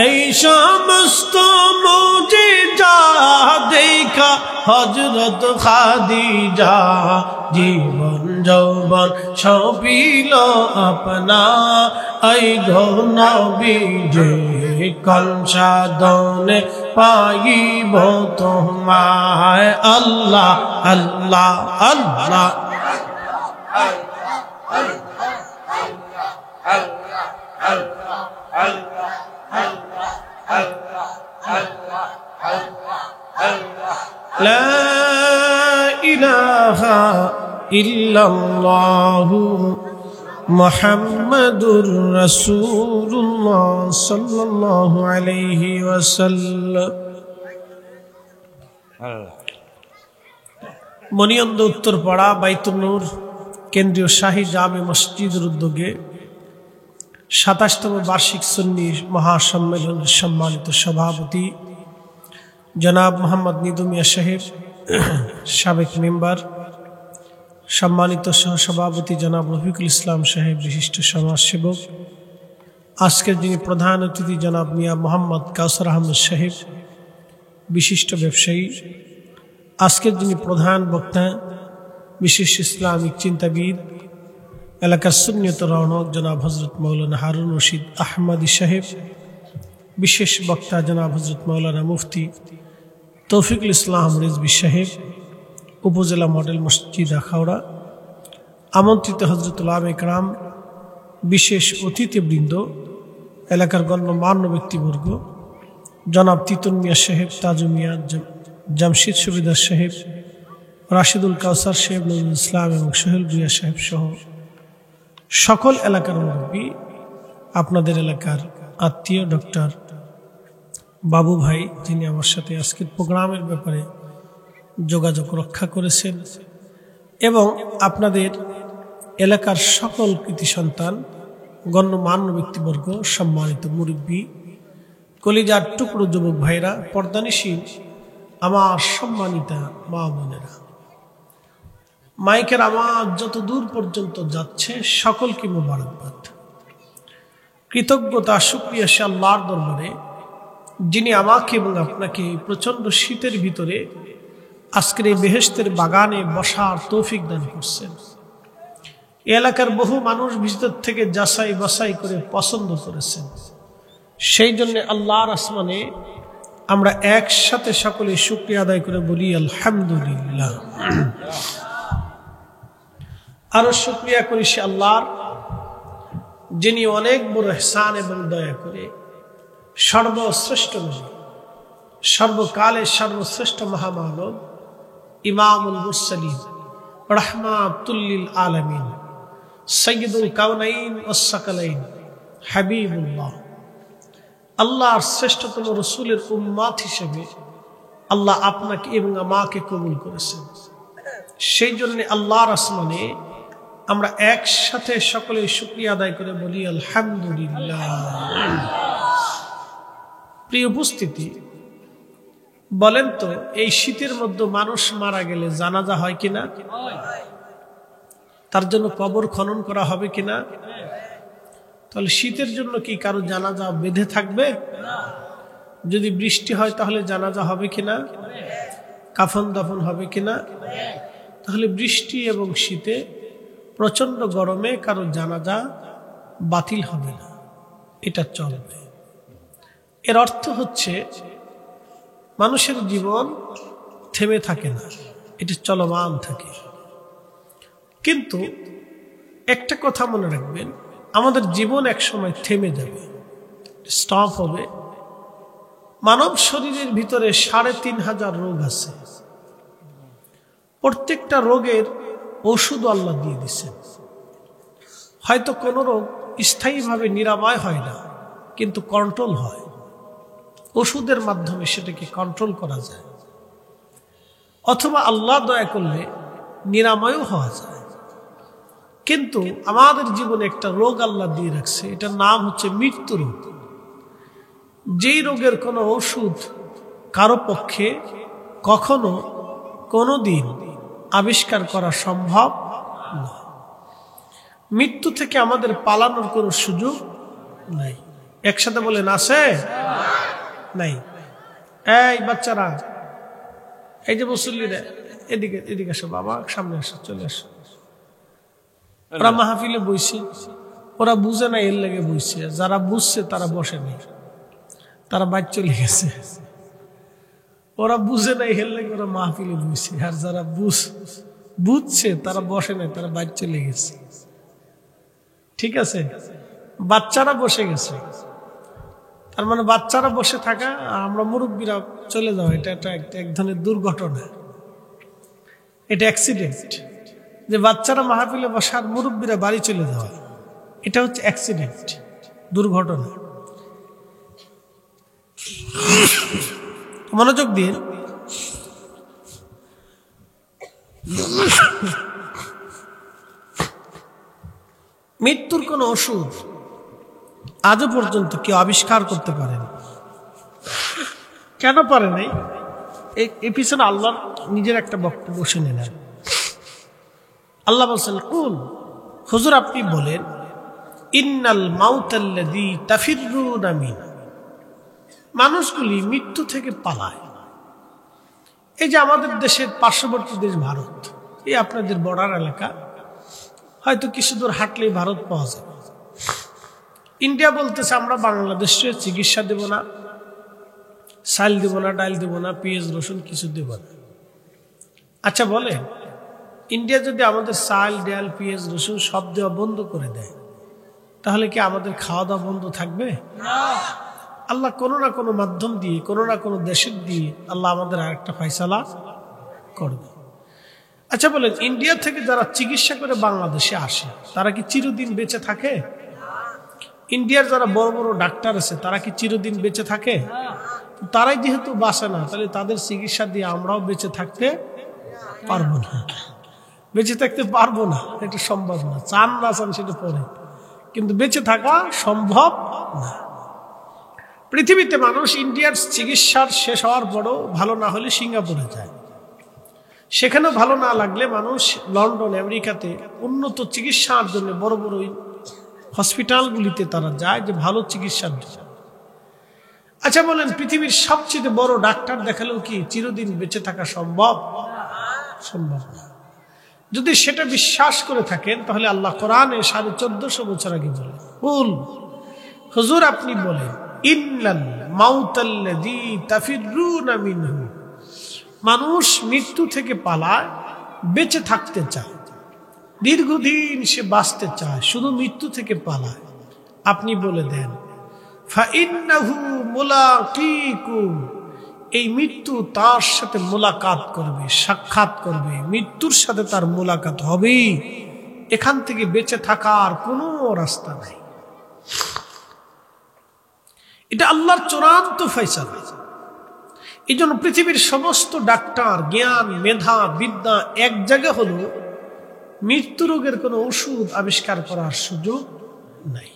এই সমস্ত মুজিজা দেখা হযরত খাদিজা জীবন যৌবন সবিল আপনা এই গনবিজে কংসাদনে পাইব তোমায়। আল্লাহ আল্লাহ আল্লাহ লা ইলাহা ইল্লাল্লাহু মুহাম্মাদুর রাসূলুল্লাহ সাল্লাল্লাহু আলাইহি ওয়াসাল্লাম। মনিয়ন্দ উত্তরপাড়া বাইতুল নূর কেন্দ্রীয় শাহী জামে মসজিদের উদ্যোগে ২৭তম বার্ষিক সুন্নি মহাসম্মেলনের সম্মানিত সভাপতি জনাব মোহাম্মদ নিদু মিয়া সাহেব, সাবেক মেম্বার, সম্মানিত সহসভাপতি জনাব রফিকুল ইসলাম সাহেব, বিশিষ্ট সমাজসেবক, আজকের যিনি প্রধান অতিথি জনাব মিয়া মোহাম্মদ কাউসার আহমদ সাহেব, বিশিষ্ট ব্যবসায়ী, আজকের যিনি প্রধান বক্তা বিশেষ ইসলামিক চিন্তাবিদ, এলাকার সুন্নিয়ত রৌনক জনাব হজরত মৌলানা হারুন রশিদ আহমদী সাহেব, বিশেষ বক্তা জনাব হজরত মৌলানা মুফতি তৌফিকুল ইসলাম রিজভী সাহেব, উপজেলা মডেল মসজিদ আখাউড়া, আমন্ত্রিত হজরতুল আলম ইকরাম, বিশেষ অতিথিবৃন্দ, এলাকার গণ্যমান্য ব্যক্তিবর্গ, জনাব তিতুন মিয়া সাহেব, তাজু মিয়া, জামশিদ সুবিদার সাহেব, রাশিদুল কাউসার সাহেব, নজরুল ইসলাম এবং সোহেল ভুইয়া সাহেব সহ সকল এলাকার মুরব্বী, আপনাদের এলাকার আত্মীয় ডক্টর বাবু ভাই, যিনি আমার সাথে আজকের প্রোগ্রামের ব্যাপারে যোগাযোগ রক্ষা করেছেন, এবং আপনাদের এলাকার সকল কৃতি সন্তান, গণ্যমান্য ব্যক্তিবর্গ, সম্মানিত মুরব্বী, কলিজার টুকরো যুবক ভাইরা, পর্দানিশীল আমার সম্মানিতা মা বোনেরা, মাইকের আওয়াজ যত দূর পর্যন্ত যাচ্ছে সকলকে মোবারকবাদ। কৃতজ্ঞতা শুকরিয়া সে আল্লাহর দরবারে, যিনি আমাকে এবং আপনাকে প্রচন্ড শীতের ভিতরে আজকের এই বেহেশতের বাগানে বসার তৌফিক দান করছেন। এই এলাকার বহু মানুষ ভিতর থেকে যাচাই বাছাই করে পছন্দ করেছেন। সেই জন্য আল্লাহর আসমানে আমরা একসাথে সকলে শুকরিয়া আদায় করে বলি আলহামদুলিল্লাহ। আরো শুকরিয়া করি সে আল্লাহর, যিনি অনেক বড় ইহসান এবং দয়া করে সর্বশ্রেষ্ঠ নবী, সর্বকালের সর্বশ্রেষ্ঠ মহামানব, ইমামুল মুরসালিন, রাহমাতুল লিল আলামিন, সাইয়্যিদুল কাউনাইন ওয়াস সাকালাইন, হাবিবুল্লাহ, আল্লাহর শ্রেষ্ঠতম রাসূলের উম্মত হিসেবে আল্লাহ আপনাকে এবং আমাকে কবুল করেছেন। সেই জন্য আল্লাহর আসমানে আমরা একসাথে সকলে শুকরিয়া আদায় করে বলি আলহামদুলিল্লাহ। প্রিয় উপস্থিতি, বলেন তো এই শীতের মধ্যে মানুষ মারা গেলে জানাজা হয় কিনা? তার জন্য কবর খনন করা হবে কিনা? তাহলে শীতের জন্য কি কারো জানাজা বেঁধে থাকবে? যদি বৃষ্টি হয় তাহলে জানাজা হবে কিনা? কাফন দাফন হবে কিনা? তাহলে বৃষ্টি এবং শীতে, প্রচন্ড গরমে কারো জানাজা বাতিল হবে না, এটা চলবে। এর অর্থ হচ্ছে মানুষের জীবন থেমে থাকে না, এটা চলমান থাকে। কিন্তু একটা কথা মনে রাখবেন, আমাদের জীবন এক সময় থেমে যাবে, স্টপ হবে। মানব শরীরের ভিতরে ৩৫০০ রোগ আছে। প্রত্যেকটা রোগের ওষুধ আল্লাহ দিয়ে দিচ্ছেন। হয়তো কোনো রোগ স্থায়ীভাবে নিরাময় হয় না, কিন্তু কন্ট্রোল হয়। ওষুধের মাধ্যমে সেটাকে কন্ট্রোল করা যায়, অথবা আল্লাহ দয়া করলে নিরাময়ও হওয়া যায়। কিন্তু আমাদের জীবনে একটা রোগ আল্লাহ দিয়ে রাখছে, এটার নাম হচ্ছে মৃত্যু রোগ। যেই রোগের কোনো ওষুধ কারো পক্ষে কখনো কোনো দিন আবিষ্কার করা সম্ভব না। মৃত্যু থেকে আমাদের পালানোর কোনো সুযোগ নাই। একসাথে বলেন আছে? নাই। এই বাচ্চারা, এই যে মুসল্লিরা, এদিকে এদিকে আসো বাবা, সামনে আসো, চলে আসো। ওরা মাহফিলে বইছে, ওরা বুঝে না, এর লেগে বইছে। যারা বুঝছে তারা বসে নেই, তারা বাইর চলে গেছে। ওরা বুঝে নাই, এর লেগে ওরা মাহফিলে বইছে। আর যারা বুঝছে তারা বসে নাই, তারা বাইর চলে গেছে। ঠিক আছে, বাচ্চারা বসে গেছে, তার মানে বাচ্চারা বসে থাকা আর আমরা মুরব্বীরা চলে যাওয়া, এটা এক ধরনের দুর্ঘটনা, এটা অ্যাক্সিডেন্ট। যে বাচ্চারা মাহফিলে বসার, মুরব্বীরা বাড়ি চলে যাওয়া, এটা হচ্ছে অ্যাক্সিডেন্ট, দুর্ঘটনা। মনোযোগ দিয়ে মৃত্যুর কোন ওষুধ আজও পর্যন্ত কেউ আবিষ্কার করতে পারেন। কেন পারে নাই? এই পিছনে আল্লাহ নিজের একটা বক্তব্য শুনে নেন। আল্লাহ বলছেন, কুল, হুজুর আপনি বলেন, ইন্নাল মাউতাল্লাযী তাফিররুনা মিন, মানুষগুলি মৃত্যু থেকে পালায়। এই যে আমাদের দেশের পার্শ্ববর্তী দেশ ভারত, এই আপনাদের বর্ডার এলাকা, হয়তো কিছু দূর হাঁটলেই ভারত পাওয়া যাবে। ইন্ডিয়া বলতেছে আমরা বাংলাদেশে চিকিৎসা দেব না, চাল দেব না, ডাল দেব না, পেঁয়াজ রসুন কিছু দেব না। আচ্ছা বলেন, ইন্ডিয়া যদি আমাদের চাল ডাল পেঁয়াজ রসুন সব দেওয়া বন্ধ করে দেয়, তাহলে কি আমাদের খাওয়া দাওয়া বন্ধ থাকবে? আল্লাহ কোনো না কোনো মাধ্যম দিয়ে, কোনো না কোনো দেশের দিয়ে আল্লাহ আমাদের আরেকটা ফয়সালা করবে। আচ্ছা বলেন, ইন্ডিয়া থেকে যারা চিকিৎসা করে বাংলাদেশে আসে, তারা কি চিরদিন বেঁচে থাকে? ইন্ডিয়ার যারা বড় বড় ডাক্তার আছে, তারা কি চিরদিন বেঁচে থাকে? তারাই যেহেতু বাঁচে না, তাহলে তাদের চিকিৎসা দিয়ে আমরাও বেঁচে থাকতে পারবো না, বেঁচে থাকতে পারবো না, এটা সম্ভব না। চান না চান সেটা পরে, কিন্তু বেঁচে থাকা সম্ভব না। পৃথিবীতে মানুষ ইন্ডিয়ার চিকিৎসার শেষ হওয়ার পরও ভালো না হলে সিঙ্গাপুরে যায়, সেখানেও ভালো না লাগলে মানুষ লন্ডন আমেরিকাতে উন্নত চিকিৎসার জন্য বড় বড় হসপিটালগুলিতে তারা যায় যে ভালো চিকিৎসার জন্য। আচ্ছা বলেন, পৃথিবীর সবচেয়ে বড় ডাক্তার দেখালেও কি চিরদিন বেঁচে থাকা সম্ভব? সম্ভব না। যদি সেটা বিশ্বাস করে থাকেন, তাহলে আল্লাহ কোরআনে 1450 বছর আগে বলেন, কুল, হুজুর আপনি বলেন, ইন্নাল মাউতাল্লাযী তাফিররুনা মিনহু, মানুষ মৃত্যু থেকে পালায়, বেঁচে থাকতে চায়, দীর্ঘদিন সে বাঁচতে চায়, শুধু মৃত্যু থেকে পালায়। আপনি বলে দেন ফাইন্নাহু মুলাকীকুম, এই মৃত্যু তার সাথে মোলাকাত করবে, সাক্ষাৎ করবে, মৃত্যুর সাথে তার মোলাকাত হবেই। এখান থেকে বেঁচে থাকার কোনো রাস্তা নাই। এটা আল্লাহর চূড়ান্ত ফয়সালা। এই জন্য পৃথিবীর সমস্ত ডাক্তার, জ্ঞান, মেধা, বিদ্যা এক জায়গা হলো মৃত্যু রোগের কোনো ওষুধ আবিষ্কার করার সুযোগ নাই।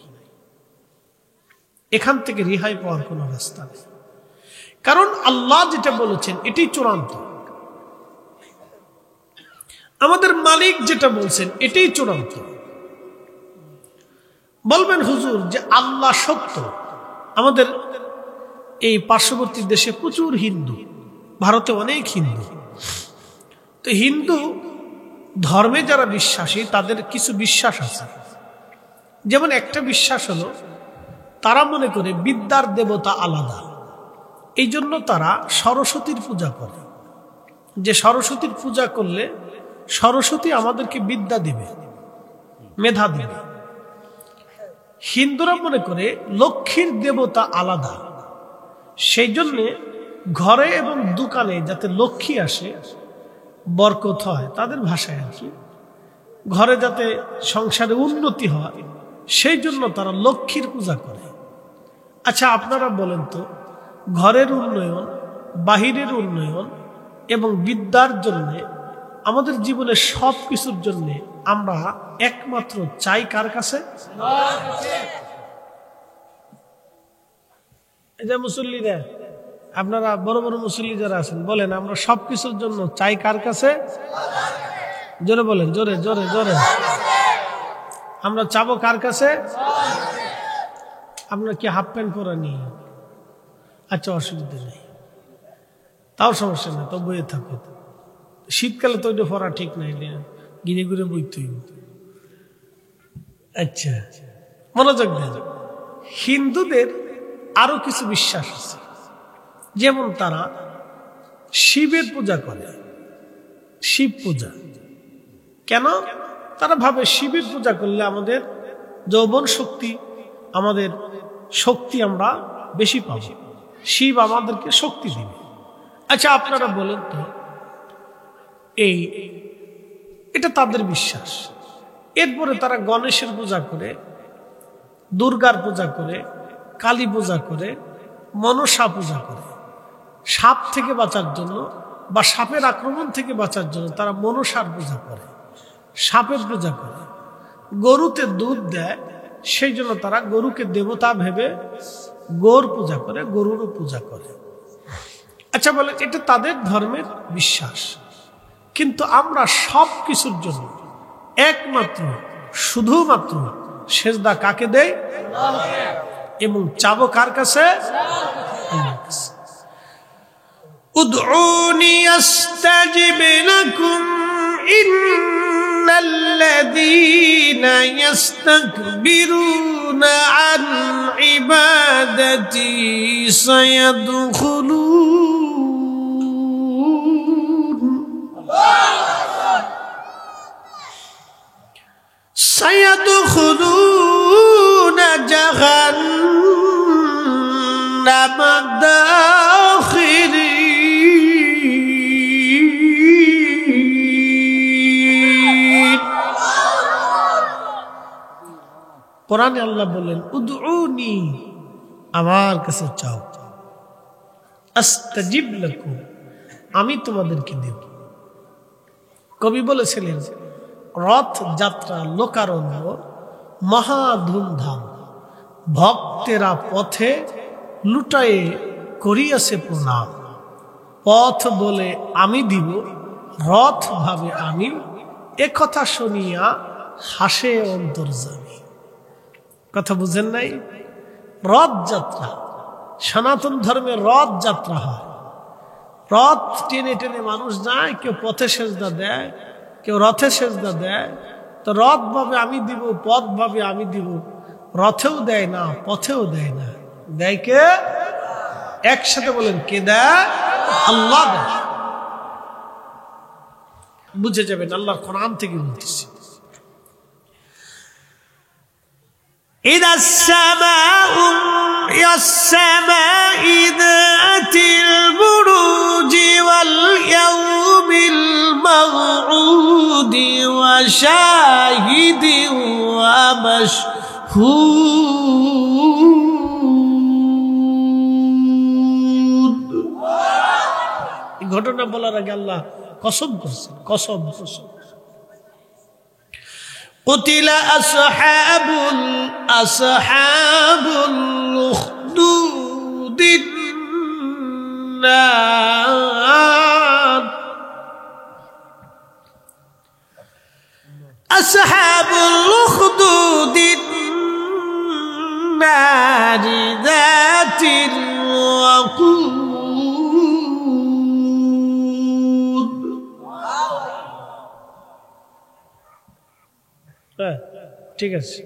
এখান থেকে রেহাই পাওয়ার কোনো রাস্তা নেই, কারণ আল্লাহ যেটা বলেছেন এটাই চূড়ান্ত। আমাদের মালিক যেটা বলছেন এটাই চূড়ান্ত। বলবেন হুজুর যে আল্লাহ সত্য, আমাদের এই পার্শ্ববর্তী দেশে প্রচুর হিন্দু, ভারতে অনেক হিন্দু। তো হিন্দু ধর্মে যারা বিশ্বাসী তাদের কিছু বিশ্বাস আছে। যেমন একটা বিশ্বাস হলো, তারা মনে করে বিদ্যার দেবতা আলাদা, এই জন্য তারা সরস্বতীর পূজা করে, যে সরস্বতীর পূজা করলে সরস্বতী আমাদেরকে বিদ্যা দিবে, মেধা দিবে। হিন্দুরা মনে করে লক্ষ্মীর দেবতা আলাদা, সেই জন্যে ঘরে এবং দোকানে যাতে লক্ষ্মী আসে, বরকত হয়, তাদের ভাষায় আর কি, ঘরে যাতে সংসারে উন্নতি হয়, সেই জন্য তারা লক্ষ্মীর পূজা করে। আচ্ছা আপনারা বলেন তো, ঘরের উন্নয়ন, বাহিরের উন্নয়ন এবং বিদ্যার জন্যে, আমাদের জীবনের সব কিছুর জন্যে আমরা একমাত্র চাই কার কাছে? এই যে মুসল্লিরা, আপনারা বড় বড় মুসল্লি যারা আছেন, বলেন আমরা সব কিছুর জন্য চাই কার কাছে? জোরে বলেন, জোরে জোরে জোরে। আমরা চাবো কার কাছে? আপনার কি হাফ প্যান্ট পরা নি? আচ্ছা অসুবিধা নেই, তাও সমস্যা নেই, তো বইয়ে থাকো। শীতকালে তো ওইটা পরা ঠিক নাই, গিরে ঘুরে বইতেই। আচ্ছা মনোযোগ দেন। হিন্দুদের আরো কিছু বিশ্বাস আছে, যেমন তারা শিবের পূজা করে, শিব পূজা। কেন? তারা ভাবে শিবের পূজা করলে আমাদের যৌবন শক্তি, আমাদের শক্তি আমরা বেশি পাব, শিব আমাদেরকে শক্তি দিবে। আচ্ছা আপনারা বলেন তো, এটা তাদের বিশ্বাস। এরপরে তারা গণেশের পূজা করে, দুর্গার পূজা করে, কালী পূজা করে, মনসা পূজা করে। সাপ থেকে বাঁচার জন্য বা সাপের আক্রমণ থেকে বাঁচার জন্য তারা মনসার পূজা করে, সাপের পূজা করে। গরুতে দুধ দেয়, সেই জন্য তারা গরুকে দেবতা ভেবে গৌর পূজা করে, গরুরও পূজা করে। আচ্ছা বলে, এটা তাদের ধর্মের বিশ্বাস। কিন্তু আমরা সব কিছুর জন্য একমাত্র শুধুমাত্র সেজদা কাকে দেই এবং চাবো কার কাছে? আল্লাহর কাছে। উদউনি আস্তাজিব লাকুম ইন্নাল্লাযীনা ইস্তাকবিরুনা আন ইবাদাতি সায়াদখুলুনা জাহান্নামা দাখিরিন। কোরআনে আল্লাহ বলেন, উদউনি, আমার কাছে চাও, আস্তাজিব লাকুম, আমি তোমাদেরকে দেব। কবি বলেছিলেন, রথ যাত্রা লোকারণ্য মহা ধুমধাম, ভক্তেরা পথে লুটায়ে করিয়াছে প্রণাম। পথ বলে আমি দিব, রথ ভাবে আমি, একথা শুনিয়া হাসে অন্তর্যামী। কথা বুঝেন নাই? রথ যাত্রা, সনাতন ধর্মে রথ যাত্রা হয়। রথ টেনে টেনে মানুষ যায়, কেউ পথে সেজদা দেয়, কেউ রথে সেজদা দেয়। তো রথ ভাবে আমি দিব, পথ ভাবে আমি দিব, রথেও দেয় না, পথেও দেয় না, দেয় কে? একসাথে বলেন কে দেয়? আল্লাহ দেয়। বুঝে যাবেন আল্লাহর কোরআন থেকে বলতেছি। إذا السماء ذات البروج واليوم الموعود وشاهد ومشهود ঘটনা বলার আগে আল্লাহ কসম করছেন, কসম কসম। قتل أصحاب الأخدود النار أصحاب الأخدود النار ذات الوقود ঠিক আছে,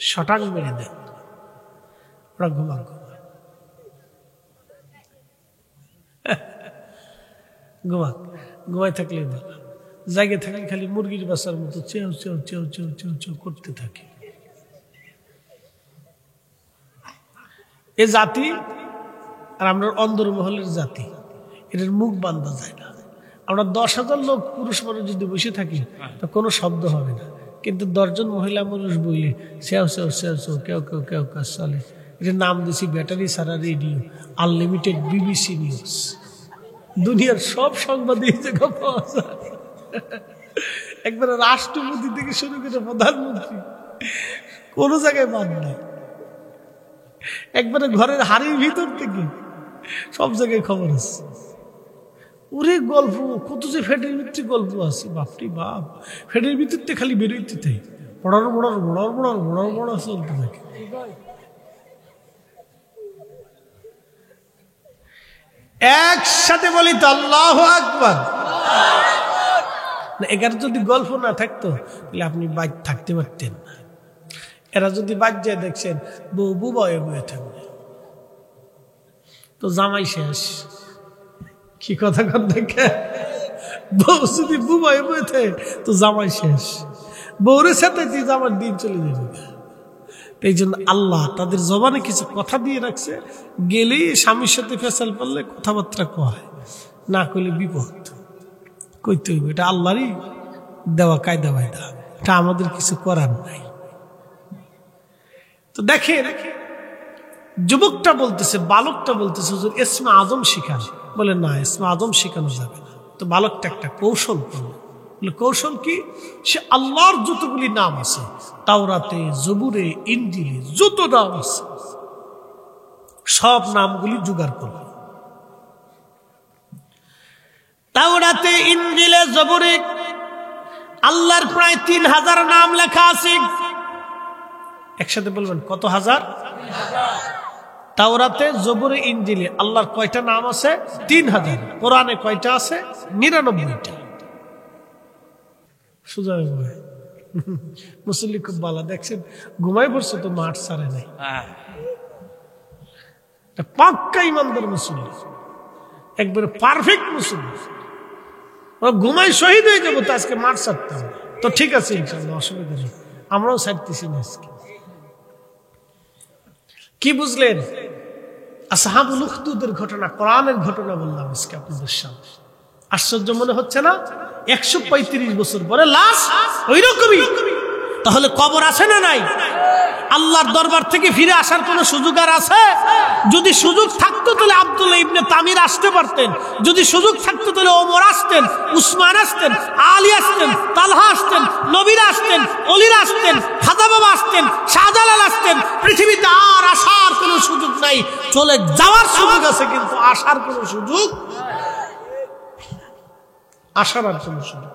শটাং মেরে দেন, ওরা ঘুমাক ঘুমাক, ঘুমাই থাকলে ভালো, জায়গায় থাকলে খালি মুরগির বাসার মতো চেউ চেউ চেউ চেউ চেউ চেউ করতে থাকে। এ জাতি আর আমরা অন্দরমহলের জাতি, এটার মুখ বান্ধা যায় না। আমরা 10,000 লোক পুরুষ মানুষ যদি বসে থাকি তো কোনো শব্দ হবে না, কিন্তু 10 জন মহিলা মানুষ বললে সেও সেও সেও সেও কেউ কেউ কেউ কাজ চলে। এটার নাম দিয়েছি ব্যাটারি সারা রেডিও, আনলিমিটেড BBC নিউজ। দুনিয়ার সব সংবাদ এই জায়গা পাওয়া যায়, একবারে রাষ্ট্রপতি থেকে শুরু করে প্রধানমন্ত্রী, কোনো জায়গায় বাদ নাই। একবারে ঘরের হাড়ির ভিতর থেকে সব জায়গায় খবর আছে। ওরে গল্প কত যে ফ্যাটের ভিতরে গল্প আছে, বাপরি বাপ। ফ্যাটের ভিতরতে খালি বেরোইতে থাকে, পড়ার পড়ার পড়ার পড়ার পড়ার পড়া চলতে থাকে। একসাথে বলি তো আল্লাহু আকবার। এখানে যদি গল্প না থাকতো তাহলে আপনি বাইক থাকতে পারতেন না। এরা যদি বাইক যায় দেখছেন বউ বুবায়ে বয়ে থাকবে, তো জামাই শেষ। কি কথা কর দেখে, বউ যদি বুবায়ে বয়ে থাকে তো জামাই শেষ। বউরের সাথে জামার দিন চলে যাবে। এই জন্য আল্লাহ তাদের জবানে কিছু কথা দিয়ে রাখছে, গেলেই স্বামীর সাথে ফেসাল পারলে কথাবার্তা কয়, না কইলে বিপদ। কইতে হইবে, এটা আল্লাহরই দেওয়া কায়দা বায়দা, এটা আমাদের কিছু করার নাই। তো দেখেন যুবকটা বলতেছে, বালকটা বলতেছে হুজুর ইসমে আজম শিখান। বলে না, ইসমে আজম শেখানো যাবে না। তো বালকটা একটা কৌশল করলো। বলে কৌশল কি? সে আল্লাহর যতগুলি নাম আছে, তাওরাতে, জবুরে, ইনজিলে যত নাম আছে সব নামগুলি জোগাড় করলো। তাওরাতে, ইনজিলে, জবুরে আল্লাহর প্রায় 3000 নাম লেখা আছে। একসাথে বলবেন কত হাজার? তাওরাতে, জবুরে, ইনজিলে আল্লাহর কয়টা নাম আছে? 3000। কোরআনে কয়টা আছে? 99টা। সুজা মুসল্লি খুব ভালো, দেখছেন ঘুমাই পড়ছে তো মাঠ ছাড়ে নাই। পাক্কা ইমানদার মুসল্লি, একবারে পারফেক্ট মুসল্লি। ঘুমাই শহীদ হয়ে যাবো তো আজকে মাঠ ছাড়তাম। তো ঠিক আছে ইনশাআল্লাহ, অসুবিধা নেই, আমরাও ছাড়তেছি না আজকে। কি বুঝলেন? আসহাবুল উখদুদের ঘটনা, কোরআনের ঘটনা বললাম আজকে আপনাদের সামনে। আশ্চর্য মনে হচ্ছে না? 135 বছর পরে লাশ ওই রকমই। তাহলে কবর আছে না নাই? আল্লাহর দরবার থেকে ফিরে আসার কোন সুযোগ আর আছে? যদি সুযোগ থাকতো তাহলে আব্দুল্লাহ ইবনে তামির আসতে পারতেন। যদি সুযোগ থাকতো তাহলে ওমর আসতেন, উসমান আসতেন, আলী আসতেন, তালহা আসতেন, নবীরা আসতেন, অলিরা আসতেন, খাজা বাবা আসতেন, শাহজালাল আসতেন। পৃথিবীতে আর আসার কোনো সুযোগ নাই, চলে যাওয়ার সুযোগ আছে, কিন্তু আসার কোনো সুযোগ, আসার আর কোনো সুযোগ।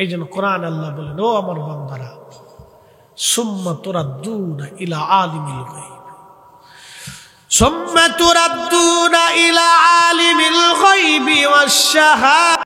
এই জন্য কোরআন আল্লাহ বলেন, ও আমার বান্দারা, সুম্মা তুরাদ্দুনা ইলা আলিমিল গায়ব, সুম্মা তুরাদ্দুনা ইলা আলিমিল গায়বি ওয়াশ শাহাদা।